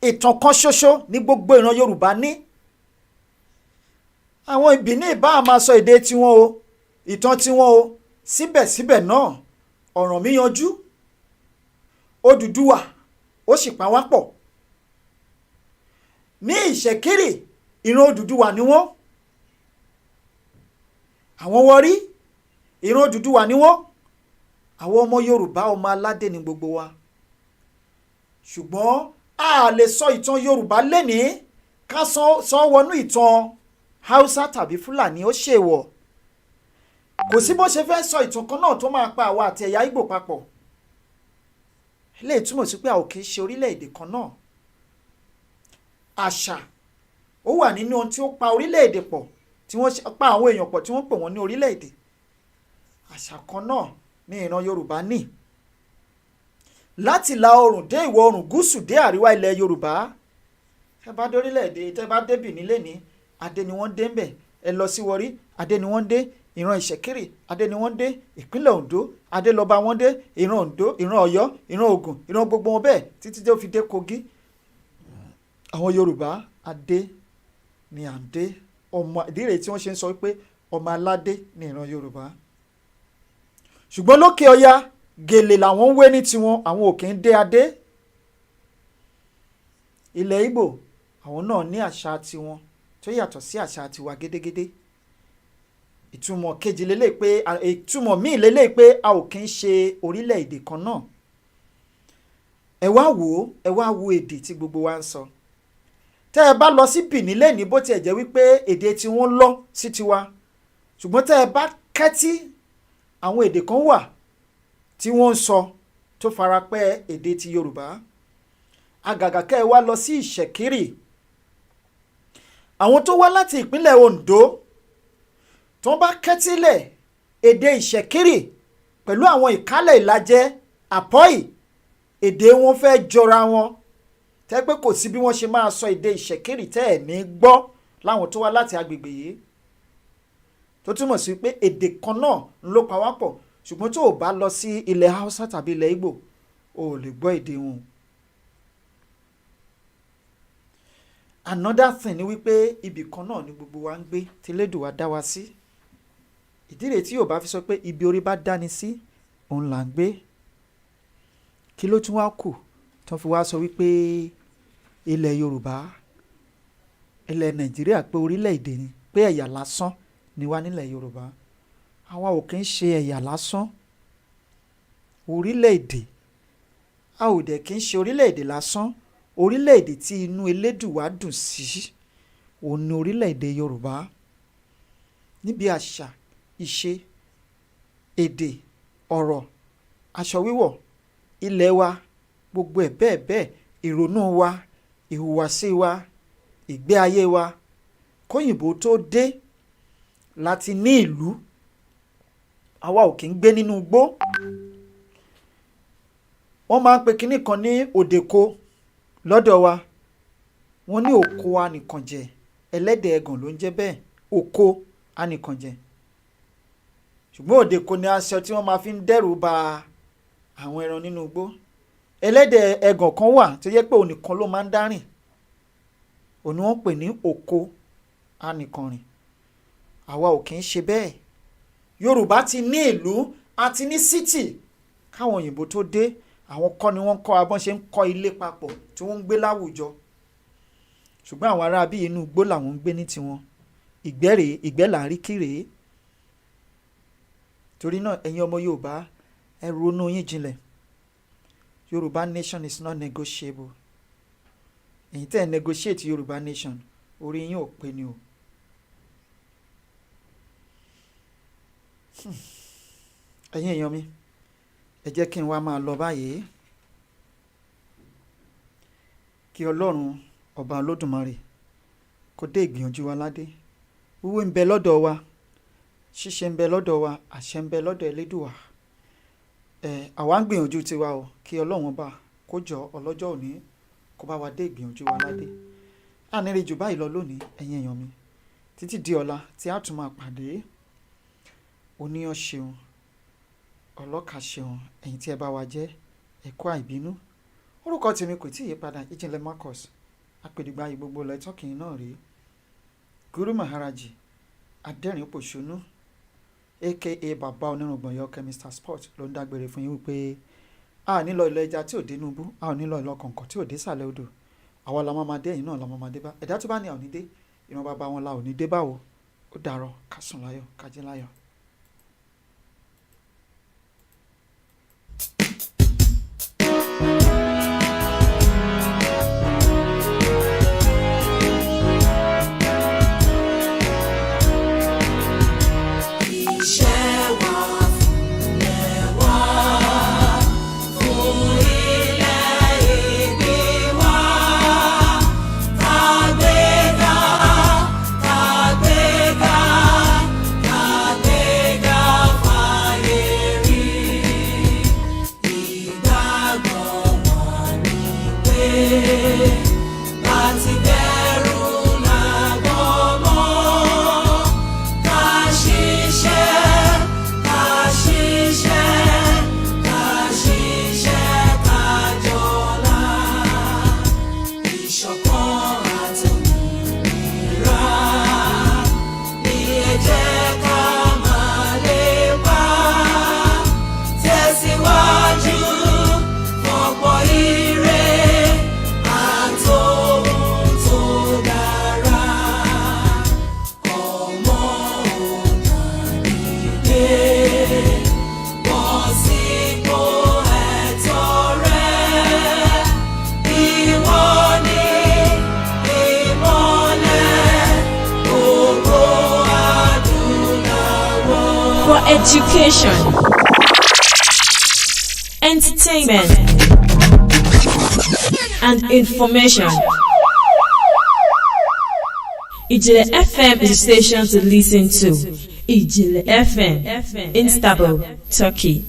ìtàn kan ṣoṣo ní gbogbo ìran Yorùbá ní. Àwọn Ìbíní ìbá máa sọ èdè tiwọn o, ìtàn tiwọn o, síbẹ̀síbẹ̀ náà ọ̀ràn mi yanjú. Odùduwà ó sì pa wá pọ̀. Ní Ìṣẹ̀kírì ìran Odùduwà ni wọ́n. Àwọn Wọrí ìran Odùduwà ni wọ́n. Àwọn ọmọ Yorùbá ọmọ aládé ni gbogbo wa. Ṣùgbọ́n a lè sọ ìtàn Yorùbá lénìí ká sọ wọnú ìtàn Hausa tàbí Fúlàní, ó ṣèwọ̀. Kò sí bó ṣe fẹ́ sọ ìtàn kan náà tó máa pa àwa àti ẹ̀yà Ìgbò papọ̀. Eléyìí túmọ̀ sí pé a ò kì í ṣe orílẹ̀-èdè kan náà. Àṣà ó wà nínú ohun tí ó pa orílẹ̀-èdè pọ̀, tí wọ́n pa àwọn èèyàn pọ̀ tí wọ́n pè wọ́n ní orílẹ̀-èdè. Àṣà kan náà ní ìran Yorùbá ní. Láti ìlà oòrùn dé ìwọ̀ oòrùn gúúsù dé àríwá ilẹ̀ Yorùbá. Tẹ́ bá dé orílẹ̀-èdè, tẹ́ bá dé Bìní lénìí, adé ni wọ́n dé ń bẹ̀. Ẹ lọ sí Wọrí, adé ni wọ́n dé. Ìran Ìṣẹ̀kírì adé ni wọ́n dé. Ìpínlẹ̀ Oǹdó adé lọ́ba wọ́n dé. Ìran Oǹdó, ìran Ọ̀yọ́, ìran Ògùn, ìran gbogbo wọn bẹ́ẹ̀ títí tó fi dé Kogi. Àwọn Yorùbá adé ni à ń dé. Ọmọ ìdí rèé tí wọ́n ṣe ń sọ pé ọmọ aládé ni ìran Yorùbá. Ṣùgbọ́n lókè ọya gèlè làwọn ń wé ní tiwọn, àwọn ò kì í dé adé. Ilẹ̀ Ìgbò àwọn náà ní àṣà tiwọn tó yàtọ̀ sí àṣà tiwa gédégédé. Ìtumọ̀ kejì lélẹ̀ pé ìtumọ̀ míì lélẹ̀ pé a ò kì í ṣe orílẹ̀-èdè kan náà. Ẹ wá wo èdè tí gbogbo wa ń sọ. Tẹ́ ẹ bá lọ sí Bìní lẹ́ni bó tiẹ̀ jẹ́ wípé èdè tí wọ́n lọ sí tiwa, ṣùgbọ́n tẹ́ ẹ bá kẹ́tí àwọn èdè kan wà tí wọ́n ń sọ tó farapẹ́ èdè ti Yorùbá. Àgàgà kẹ́ ẹ wá lọ sí Ìṣẹ̀kírì. Àwọn tó wá láti ìpínlẹ̀ Oǹdó tó bá kẹ́tílẹ̀ èdè Ìṣẹ̀kírì pẹ̀lú àwọn ìkálẹ̀ ìlàjẹ àpọ́ì, èdè wọn fẹ́ jọra wọn. Tẹ́ pé kò sí bí wọ́n ṣe máa sọ èdè Ìṣẹ̀kírì tẹ́ ẹ̀ ní gbọ́ láwọn tó wá láti agbègbè yìí. Tó túmọ̀ sí pé èdè kan náà ló pa wá pọ̀, ṣùgbọ́n tó o bá lọ sí ilẹ̀ Hausa tàbí ilẹ̀ Ìgbò o ò lè gbọ́ èdè wọn. Another thing ni wípé ibì kan náà ni gbogbo wa ń gbé tí Elédùà dá wa sí. Ìdí rèé tí Yorùbá fi sọ pé ibi orí bá dáni sí òun là ń gbé. Kí ló tún wá kù tó fi wá sọ wípé ilẹ̀ Yorùbá, ilẹ̀ Nàìjíríà pé orílẹ̀-èdè ni, pé ẹ̀yà lásán ni wá nílẹ̀ Yorùbá. Àwa ò kì í ṣe ẹ̀yà lásán. Orílẹ̀-èdè, a ò dẹ̀ kì í ṣe orílẹ̀-èdè lásán. Orílẹ̀-èdè tí inú Elédùà dùn sí òun ni orílẹ̀-èdè Yorùbá. Níbi àṣà, ìṣe, èdè, ọ̀rọ̀, aṣọ wíwọ̀, ilẹ̀ wa, gbogbo ẹ̀ bẹ́ẹ̀ bẹ́ẹ̀, ìrònú wa, ìhùwàsí wa, ìgbé ayé wa, kóyìnbó tó dé láti ní ìlú. Àwa ò kì í gbé nínú igbó. Wọ́n máa ń pe kinní kan ní òdèko lọ́dọ̀ wa. Wọ́n ní òko anìkànjẹ, ẹlẹ́dẹ̀ ẹ̀gàn ló ń jẹ́ bẹ́ẹ̀, òko anìkànjẹ. Ṣùgbọ́n òdèko ni aṣọ tí wọ́n máa fi ń dẹ́rù ba àwọn ẹran nínú igbó. Ẹlẹ́dẹ̀ ẹ̀gàn kan wà tó yẹ pé òun nìkan ló máa ń dárìn. Òun ni wọ́n pè ní òko anìkànrìn. Àwa ò kì í ṣe bẹ́ẹ̀. Yorùbá ti ní ìlú àti ní city káwọn òyìnbó tó dé. Àwọn kọ́ ni wọ́n kọ́ abọ́n ṣe ń kọ́ ilé papọ̀ tí wọ́n ń gbé láwùjọ. Ṣùgbọ́n àwọn ará bí inú igbó làwọn ń gbé ní tiwọn. Ìgbẹ́ là ń rí kírè. Torí náà ẹ̀yin ọmọ Yorùbá ẹ ronú yín jinlẹ̀. Yorùbá nation is not negotiable. Ẹ̀yin tẹ́ ẹ negotiate Yorùbá nation orí yín ò pé ni o. ẹ̀yin èèyàn mi ẹ jẹ́ kí n wá máa lọ báyìí kí ọlọ́run ọba olódùmarè kó dé ìgbìyànjú wa ládé. wíwé ń bẹ lọ́dọ̀ wa, ṣíṣe ń bẹ lọ́dọ̀ wa, àṣẹ ń bẹ lọ́dọ̀ Elédùà. àwa ń gbìyànjú tiwa o, kí ọlọ́run ọba kó jọ ọlọ́jọ́ òní kó bá wa dé ìgbìyànjú wa ládé. àníri jù báyìí lọ lónìí ẹ̀yin èèyàn mi, títí di ọ̀la tí a tún máa pàdé. oníyàn ṣeun, ọlọ́kà ṣeun, ẹ̀yin tí ẹ bá wa jẹ́ ẹ̀kọ́ àìbínú. orúkọ tèmi kò tí ì yípadà, Ìjìnlẹ̀ Marcus, apèdìgbà yìí gbogbo ilẹ̀ tọ́kìn náà rèé. Guru Maharaji adẹ́rìn-pòṣónú aka bàbá onírùngbọ̀n yọkẹ́ Mr Sport ló ń dágbére fún yín wípé a nílò ilẹ̀ ẹja tí ò dé nubú, a ò nílò ilẹ̀ kọ̀ǹkọ̀ tí ò dé sàlẹ̀ odò. àwa la máa dé, ẹ̀yin náà la máa dé bá. ẹ̀dá tó bá ní a ò ní dé, ìran bàbá wọn la ò ní dé báwo. ó dàárọ̀, ká sùn láyọ̀, ká jí láyọ̀. Education, entertainment, and information. Ìjìnlẹ̀ FM is a station to listen to. Ìjìnlẹ̀ FM, Istanbul, Turkey.